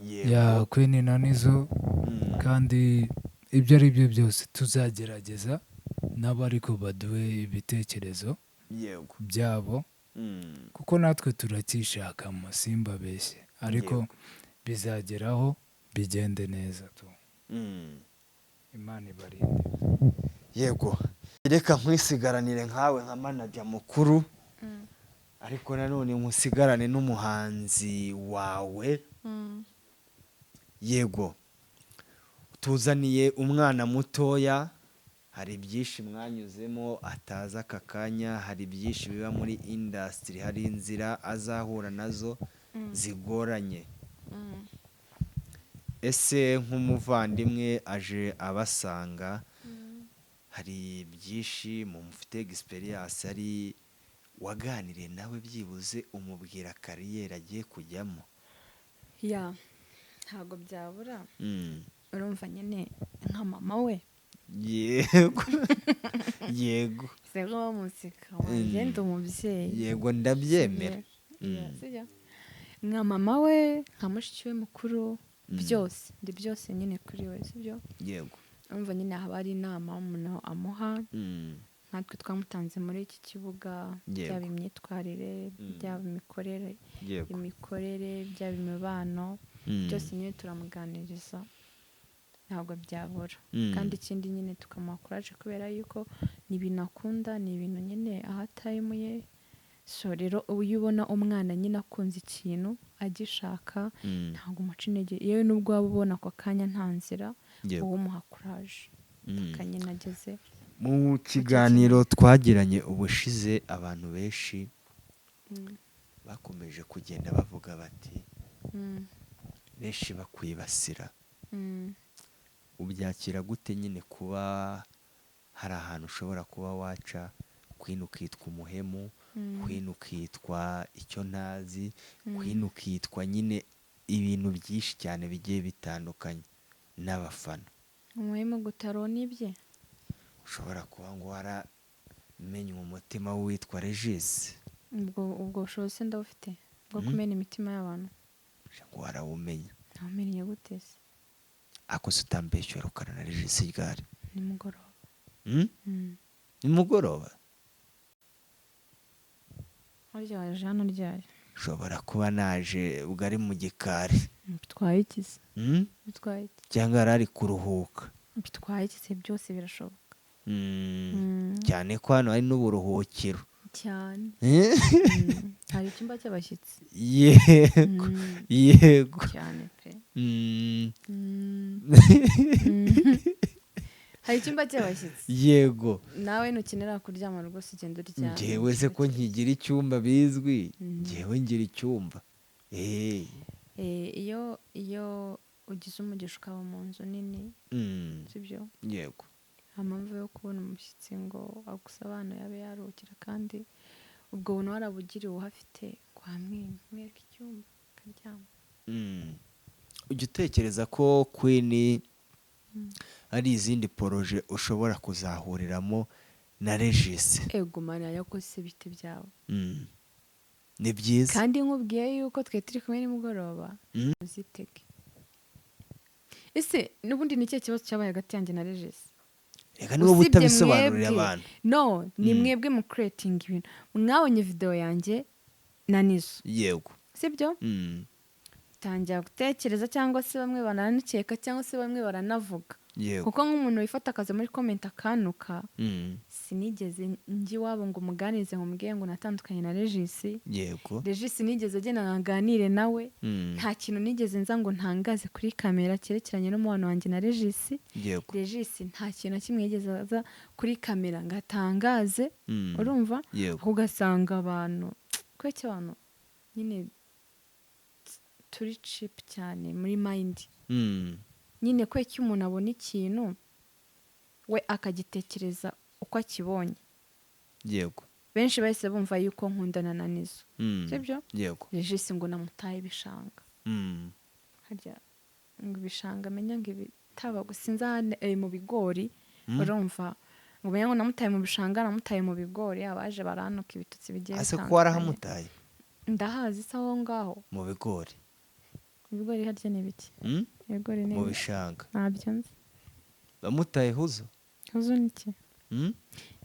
ya Queen na Nizzo kandi ibyo ari byo byose tuzagerageza nabo ariko baduhe ibitekerezo byabo kuko natwe turacyishakamo simba beshye ariko bizageraho bigende neza tu Imana ibarinde yego reka nkwisigaranire nkawe nka manager mukuru ariko nanone musigarane n'umuhanzi wawe yego tuzaniye umwana mutoya hari byinshi mwanyuzemo ataza aka kanya hari byinshi biba muri industry hari inzira azahura nazo zigoranye ese nk'umuvandimwe aje abasanga hari byinshi mu mufite experience ari waganiriye nawe byibuze umubwira kariyeri agiye kujyamo ntabwo byabura urumva nyine nka mama we yego yego sego bamuseka wanjye ndi umubyeyi yego ndabyemera nka mama we nka mushiki we mukuru byose ndi byose nyine kuri we sibyo yego umva nyine haba ari inama umuntu amuha natwe twamutanze muri iki kibuga byaba imyitwarire byaba imikorere byaba imibano byose nyine turamuganiriza ntabwo byabura kandi ikindi nyine tukamuha kuraje kubera yuko ni ibintu akunda ni ibintu nyine aho atayimuye so rero iyo ubona umwana nyine akunze ikintu agishaka ntabwo umuca intege yewe n'ubwo waba ubona ako kanya nta nzira wowe umuha kuraje akanyina ageze mu kiganiro twagiranye ubushize abantu benshi bakomeje kugenda bavuga bati benshi bakwibasira ubyakira gute nyine kuba hari ahantu ushobora kuba waca kwino ukitwa umuhemu kwino ukitwa icyo ntazi kwino ukitwa nyine ibintu byinshi cyane bigiye bitandukanye n'abafana umuhemu gutarona ibye ushobora kuba ngo waramenye umutima w'uwitwa Regis ubwo bushobozi ndabufite bwo kumenya imitima y'abantu ngo warawumenya ntawumenye gute se ako se utambeshye warukana na Regis ryari nimugoroba nimugoroba harya waje hano ryari ushobora kuba naje ubwo ari mu gikari bitwaye iki se bitwaye iki cyangwa yari ari kuruhuka bitwaye iki se byose birashoboka cyane ko hano hari n'uburuhukiro cyane hari icyumba cy'abashyitsi yego yego cyane pe hari icyumba cy'abashyitsi yego nawe ntukenera kuryama rwose ugenda uryama njyewe se ko nkigira icyumba bizwi njyewe ngira icyumba iyo ugize umugisha ukaba mu nzu nini sibyo yego nta mpamvu yo kubona umushyitsi ngo agusabane yabe yaruhukira kandi ubwo buntu warabugiriwe uhafite mwereka icyumba ukaryama ujya utekereza ko Queen hari izindi poroje ushobora kuzahuriramo na Regis ego mana yakoze ibiti byawe ni byiza kandi nkubwiye yuko twe turi kumwe nimugoroba uzitege ese n'ubundi ni ikihe kibazo cyabaye hagati yanjye na Regis reka niba utabisobanurira abantu no ni mwebwe mu creating ibintu mwabonye video yanjye na Nizo yego sibyo tangira gutekereza cyangwa se bamwe baranakeka cyangwa se bamwe baranavuga kuko nk'umuntu wifata akaza muri comment akanuka sinigeze njye iwabo ngo umuganirize ngo mubwiye ngo natandukanye na Regis yego Regis nigeze agenda nkaganire nawe nta kintu nigeze nza ngo ntangaze kuri kamera cyerekeranye n'umubano wanjye na Regis Regis nta kintu na kimwe yigeze aza kuri kamera ngo atangaze urumva ugasanga abantu kweke abantu nyine turi cheap cyane muri mind nyine kweke umuntu abona ikintu we akagitekereza uko akibonye yego benshi bahise bumva yuko nkundana na Nizo sibyo yego Regis ngo namutaye ibishanga harya ngo ibishanga amenya ngo ibitaba gusinza mu bigori urumva ngo menya ngo namutaye mu bishanga namutaye mu bigori abaje baranuka ibitutsi bigiye bitandukanye ase ko warahamutaye ndahazi se aho ngaho mu bigori ibigori harya ni biki ibigori ni mu bishanga ntabyo nzi bamutaye huzo ni iki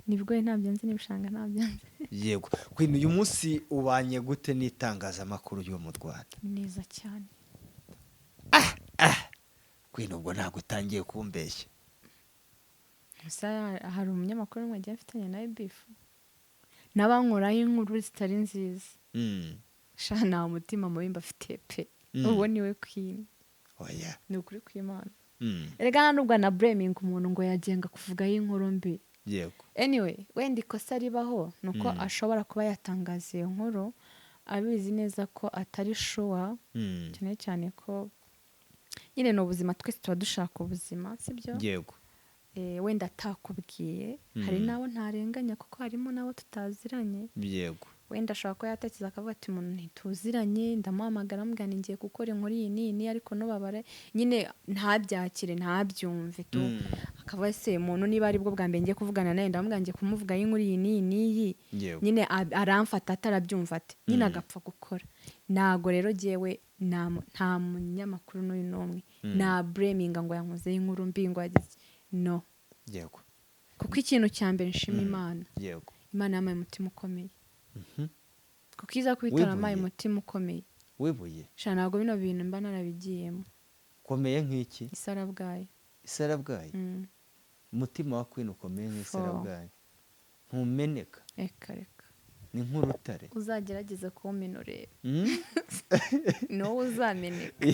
ni ibigori ntabyo nzi n'ibishanga ntabyo nzi yego Queen uyu munsi ubanye gute n'itangazamakuru yo mu Rwanda neza cyane Queen ubwo ntabwo utangiye kumbeshya gusa hari umunyamakuru umwe agiye afitanye nawe bifu n'abankoraho inkuru zitari nziza sha nta mutima mubi mbafite pe uwo niwe Queen oya ni ukuri kw'Imana erega nubwo na blaming umuntu ngo yagenga kuvugaho inkuru mbi yego anyway wenda ikosa ribaho nuko ashobora kuba yatangaza iyo nkuru abizi neza ko atari sure cyane cyane ko nyine ni ubuzima twese tuba dushaka ubuzima sibyo yego wenda atakubwiye hari n'abo ntarenganya kuko harimo n'abo tutaziranye yego wenda ashobora kuba yatekereza akavuga ati umuntu ntituziranye ndamuhamagara amubwira ngiye gukora inkuru iyi nini ariko nubabare nyine ntabyakire ntabyumve tu akaba se umuntu niba ari bwo bwa mbere ngiye kuvugana nawe ndamubwira ngiye kumuvuga y'inkuru iyi n'iyi nyine aramfata atarabyumva ati nyine agapfa gukora. Ntago rero jyewe nta munyamakuru n'uyu n'umwe na breminga ngo yankozeho inkuru mbi ngo yagize no. Yego. Kuko ikintu cya mbere nshima Imana. Yego. Imana yampaye umutima ukomeye. Kuko iza kwitara amaye umutima ukomeye. Wibuye. Sha ntago bino bintu mba narabigiyemo. Komeye nk'iki? Isarabwayi. Isarabwayi. Umutima wa Queen ukomeye nk'isarabwayi. Ntumeneka. Reka ni nk'urutare. Uzagerageza kuwumena urebe. No uzameneka.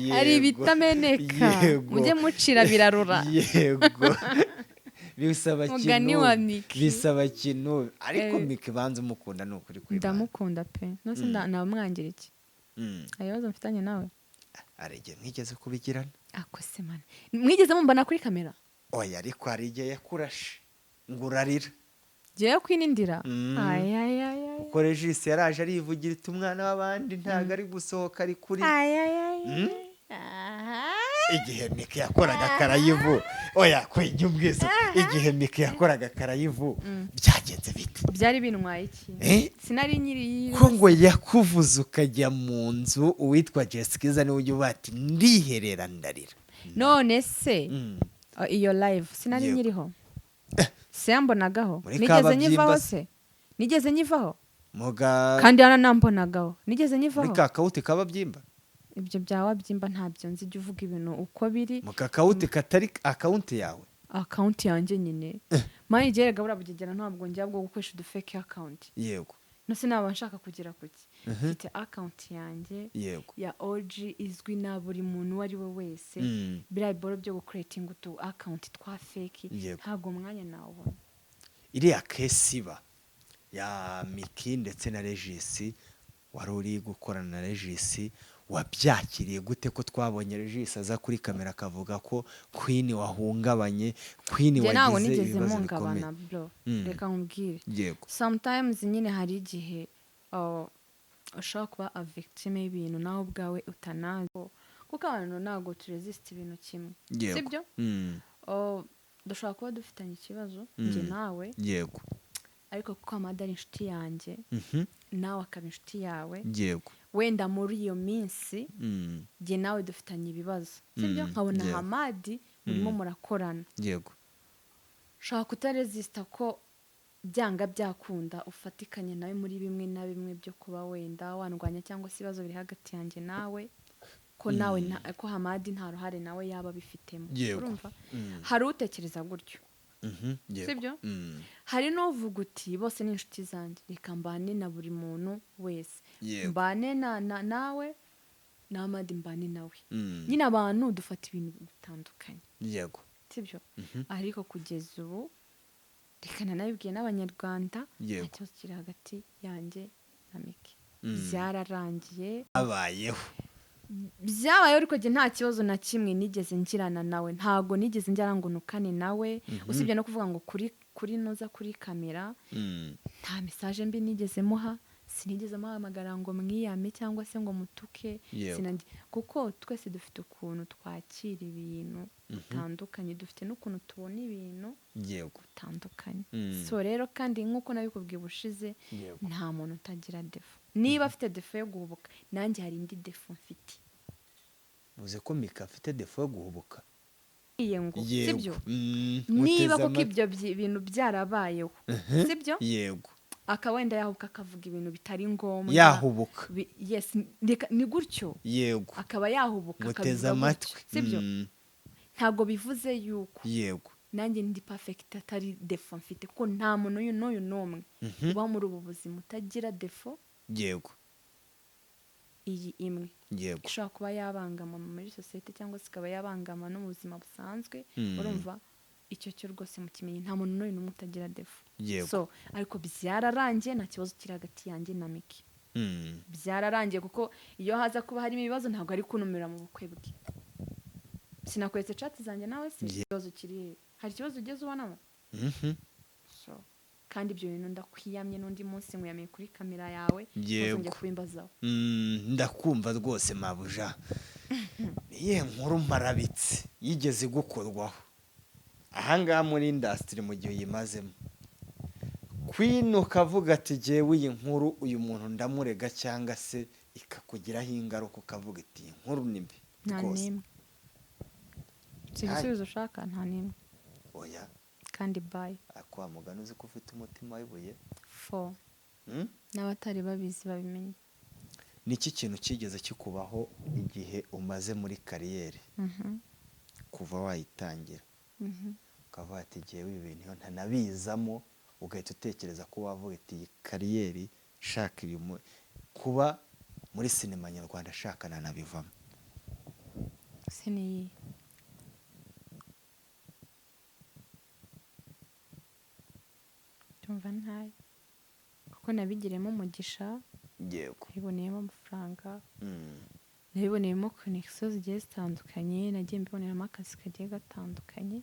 Hari ibitameneka. Mujye mucira birarura. Yego. Bisaba kintu. Mugani wa Miki. Bisaba kintu. Ariko Miki banze umukunda ni ukuri kw'Imana. Ndamukunda pe. Nose namwangira iki? Ayozo mfitanye nawe. Arege mwigeze kubigirana? Akose man. Mwigeze mumbana kuri kamera? Oya ariko arige yakurashe. Ngurarira. Jewe kwinindira. Uko Regis yaraje arivugira iti umwana w'abandi ntago ari gusohoka ari kuri. Igihe Miki yakoraga Karayivu. Oya kwijya ubwiza. Igihe Miki yakoraga Karayivu byagenze bite? Byari bintwaye iki? Sinari nyiri ko ngo yakuvuza ukajya mu nzu uwitwa Jessica niwe ujya bati ndiherera ndarira. None se iyo live sinari nyiriho. Sembonagaho. Nigeze nyivaho se? Nigeze nyivaho? Kandi ana nambonagaho. Nigeze nyivaho? Muri kakawuti kababyimba. Ibyo byawa byimba ntabyo nzi jya uvuga ibintu uko biri. Mu kakawuti katari account yawe. Account yanjye nyine. Mani gerega burabugegera ntabwo njya bwo gukoresha du fake account. Yego. No sinaba nshaka kugira kuki. Mfite account yanjye yego ya OG izwi na buri muntu wari we wese. Biraboro byo gucreating utu account twa fake ntago mwanya nawubona. Iriya kesiba ya Miki ndetse na Regis wari uri gukorana na Regis wabyakiriye gute ko twabonye Regis aza kuri kamera akavuga ko Queen wahungabanye Queen wagize ibibazo bikomeye. Reka nkubwire. Yego. Sometimes nyine hari igihe ushobora kuba a victim y'ibintu nawe ubwawe utanazi kuko abantu ntago turesist ibintu kimwe. Sibyo? Dushobora kuba dufitanye ikibazo nje nawe. Yego. Ariko kuko Amada ari inshuti yanjye nawe akaba inshuti yawe. Yego. Wenda muri iyo minsi nje nawe dufitanye ibibazo. Sibyo? Nkabona Hamadi murimo murakorana. Yego. Ushobora kutaresista ko byanga byakunda ufatikanye nawe muri bimwe na bimwe byo kuba wenda wandwanya cyangwa se ibibazo biri hagati yanjye nawe ko nawe ko Hamadi nta ruhare nawe yaba bifitemo. Urumva? Hari utekereza gutyo. Sibyo? Hari n'uvuga uti bose ni inshuti zanjye reka mbane na buri muntu wese. Mbane nawe na Hamadi mbane nawe. Nyine abantu dufata ibintu bitandukanye. Yego. Sibyo? Ariko kugeza ubu reka nanabibwiye n'abanyarwanda nta kibazo kiri hagati yanjye na Miki. Byararangiye. Byabayeho ariko njye nta kibazo na kimwe nigeze ngirana nawe. Ntago nigeze njyara ngo nukane nawe. Usibye no kuvuga ngo kuri noza kuri kamera nta message mbi nigeze muha. Sinigeze muhamagara ngo mwiyame cyangwa se ngo mutuke. Kuko twese dufite ukuntu twakira ibintu bitandukanye. Dufite n'ukuntu tubona ibintu bitandukanye. So rero kandi nk'uko nabikubwiye ubushize nta muntu utagira defo. Niba afite defo yo guhubuka nanjye hari indi defo mfite. Uze ko Miki afite defo yo guhubuka? Sibyo? Niba kuko ibyo bintu byarabayeho. Sibyo? Yego. Akawenda yahubuka akavuga ibintu bitari ngombwa. Yahubuka. Yes, ni gutyo. Yego. Akaba yahubuka akavuga amatwi. Sibyo? Ntago bivuze yuko. Yego. Nanjye ndi perfect atari defo mfite kuko nta muntu n'uyu n'umwe uba muri ubu buzima utagira defo. Yego. Iyi imwe. Yego. Ishobora kuba yabangama muri society cyangwa se ikaba yabangama no mu buzima busanzwe. Urumva icyo cyo rwose mu kimenyi nta muntu n'uyu n'umwe utagira defo. So ariko byararangiye nta kibazo kiri hagati yanjye na Miki. Byararangiye kuko iyo haza kuba harimo ibibazo ntabwo ari kunumira mu bukwe bwe. Sinakwetse chat zanjye nawe se ikibazo kiri hari ikibazo ugeze ubonamo. So kandi ibyo bintu ndakwiyamye n'undi munsi nkuyamiye kuri kamera yawe uzongera kubimbazaho. Ndakumva rwose mabuja. Nkuru marabitse yigeze gukorwaho ahangaha muri industry mu gihe uyimazemo Queen ukavuga ati jewe iyi nkuru uyu muntu ndamurega cyangwa se ikakugiraho ingaruka ukavuga iti inkuru ni mbi nta nimwe si igisubizo ushaka nta nimwe oya kandi bye akwa mugano uzi ko ufite umutima wibuye for n'abatari babizi babimenye niki kintu kigeze kikubaho igihe umaze muri kariyeri kuva wayitangira ukava ati jewe ibintu ntanabizamo ugahita utekereza ko wavuga ati kariyeri shaka ibimo kuba muri sinema nyarwanda shaka nanabivamo siniyi tumva ntayo kuko nabigiremo umugisha yego nabiboneyemo amafaranga nabiboneyemo connection zigiye zitandukanye nagiye mbiboneramo akazi kagiye gatandukanye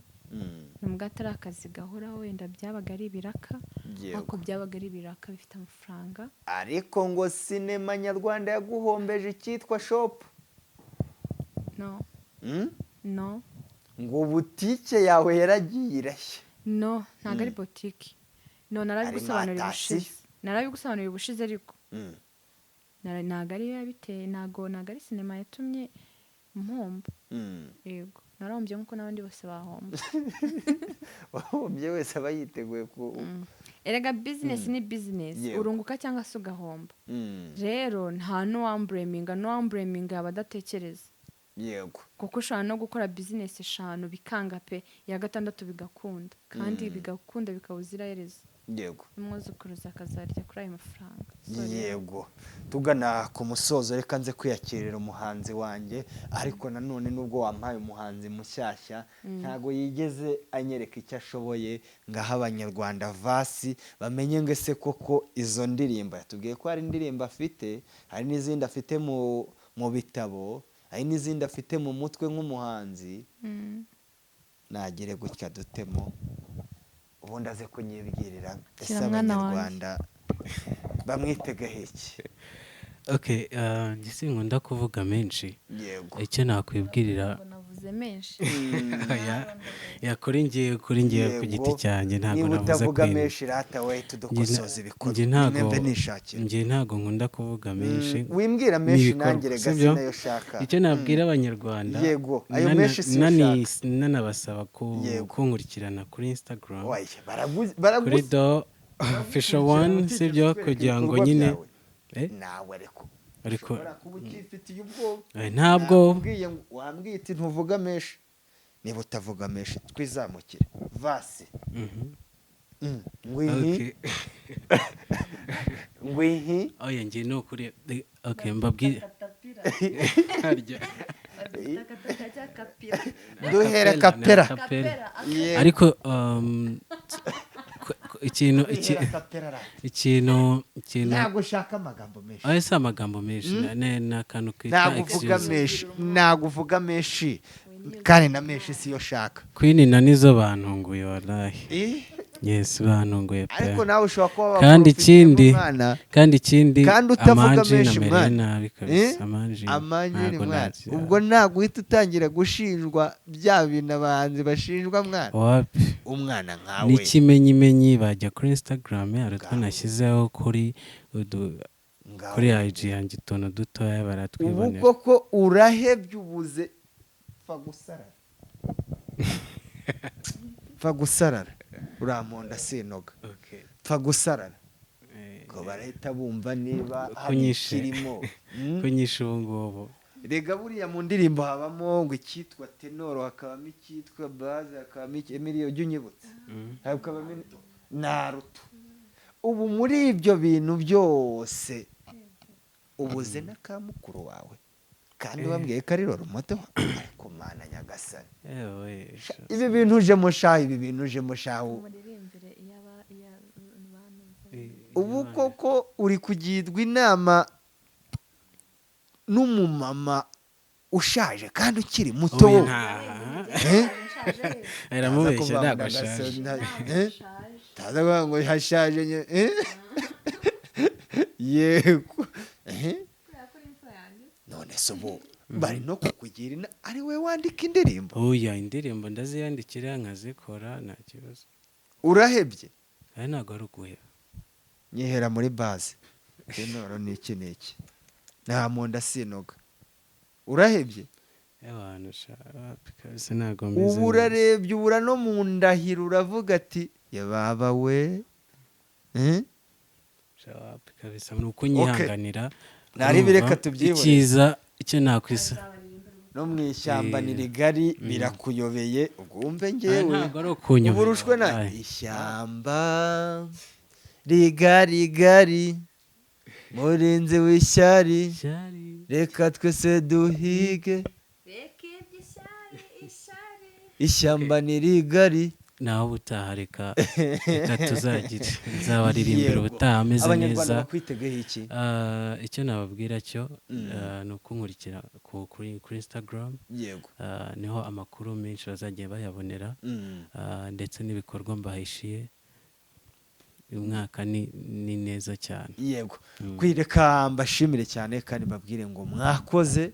nubwo atari akazi gahoraho wenda byabaga ari ibiraka ariko byabaga ari ibiraka bifite amafaranga ariko ngo sinema nyarwanda yaguhombeje icyitwa shop no no ngo butike yawe yaragiye irashya no ntabwo ari botike no narabigusobanurira ubushize narabigusobanurira ubushize ariko ntabwo ariyo yabiteye ntabwo ari sinema yatumye mpomba yego narombye nk'uko n'abandi bose bahomba wahombye wese aba yiteguye ku erega bizinesi ni bizinesi urunguka cyangwa se ugahomba rero nta n'uwambureminga yaba adatekereza yego kuko ushobora no gukora bizinesi 5 bikanga pe ya gatandatu bigakunda kandi bigakunda bikawuzira herezo yego umwuzukuruza akazarya kuri ayo mafaranga yego tugana ku musozo reka nze kwiyakirira umuhanzi wanjye ariko nanone nubwo wampaye umuhanzi mushyashya ntago yigeze anyereka icyo ashoboye ngaha abanyarwanda vasi bamenye ngo ese koko izo ndirimbo yatubwiye ko hari indirimbo afite hari n'izindi afite mu bitabo hari n'izindi afite mu mutwe nk'umuhanzi nagire gutya dutemo ubundi aze kunyibwirira ese abanyarwanda bamwitegaho iki okay ngisi nkunda kuvuga menshi yego icyo nakwibwirira navuze menshi kuri ngiye ku giti cyanjye ntabwo navuze utavuga menshi rata we tudukosoza ibikorwa ngiye ntago nkunda kuvuga menshi wimbwira menshi nangere gasi nayo shaka icyo nabwira abanyarwanda yego ayo menshi si ushaka nanabasaba kunkurikirana kuri Instagram baraguze kuri do official one sibyo kugira ngo nyine nawe ariko kubukifitiye ubwoba ntabwo wambwiye iti ntuvuga menshi niba utavuga menshi twizamukire vasi ngwihi oya ngiye no kuri okay mbabwire duhere kapera ariko ikintu ntabwo ushaka amagambo menshi ayo si amagambo menshi n'akantu ntabwo uvuga menshi kandi na menshi siyo shaka Queen na nizo bantunguye wallahi yes bantunguye pe ariko nawe ushobora kuba kandi ikindi kandi utavuga menshi mwana amanje ni mwana ubwo ntabwo uhita utangira gushinjwa bya bintu abahanzi bashinjwa mwana wapi umwana nkawe n'ikimenyimenyi bajya kuri Instagram yaratwe nashyizeho kuri IG yanjye utuntu dutoya baratwibonera ubu koko urahebye ubuze pfa gusarara uramponda sinoga pfa gusarara ngo barahita bumva niba hari ikirimo kunyisha ubu ngubu rega buriya mu ndirimbo habamo ngo icyitwa tenoro hakabamo icyitwa baze hakabamo emiliyo jya unyibutsa hakabamo naruto ubu muri ibyo bintu byose ubuze n'akamukuru wawe kandi wambwiye ko ari rumoto ariko mana nyagasani ibi bintu uje mushahu ubu koko uri kugirwa inama n'umumama ushaje kandi ukiri muto aramubeshya ntabwo ashaje taza ngo hashaje yego none se ubu bari no kukugira ari we wandika indirimbo. oya indirimbo ndaziyandikira nkazikora nta kibazo. Urahebye? ari ntabwo ari uguheba. Nyihera muri base tenoro ni iki nta munda sinoga. Urahebye? abantu kabisa ntabwo meze. Ubu urarebye ubura no mu ndahiro uravuga ati yababa we kabisa ni uko nyihanganira. Nari bireka tubyibone. Icyiza icyo nakwisa no mu ishyamba ni rigari birakuyobeye ugumve ngewe ntabwo ari ukunyobera. uburushwe na ishyamba rigari murinzi w'ishyari reka twese duhige ishyamba ni rigari. naho ubutaha reka tuzagira nzabaririmbira ubutaha ameze neza. Abanyarwanda bakwitegeho iki? Icyo nababwira cyo ni ukunkurikira kuri Instagram. Yego. Niho amakuru menshi bazagiye bayabonera ndetse n'ibikorwa mbahishiye. uyu mwaka ni neza cyane. Yego. Kwireka mbashimire cyane kandi mbabwire ngo mwakoze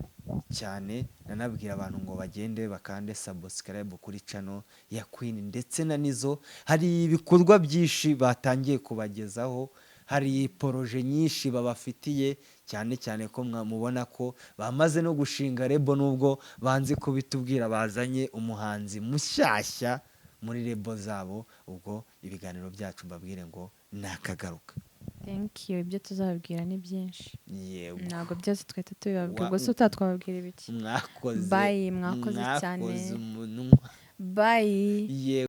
cyane. Nanabwira abantu ngo bagende bakande subscribe kuri channel ya Queen ndetse na Nizo. Hari ibikorwa byinshi batangiye kubagezaho, hari proje nyinshi babafitiye cyane cyane ko mwamubona ko bamaze no gushinga rebo nubwo banze kubitubwira bazanye umuhanzi mushyashya muri rebo zabo. Ubwo ibiganiro byacu mbabwire ngo nakagaruka. Thank you. Ibyo tuzababwira ni byinshi. Yego. Ntabwo byose twahita tubibabwira gusa utatwababwira ibiki. Mwakoze. Bye, mwakoze cyane. Mwakoze umuntu. Bye. Yego.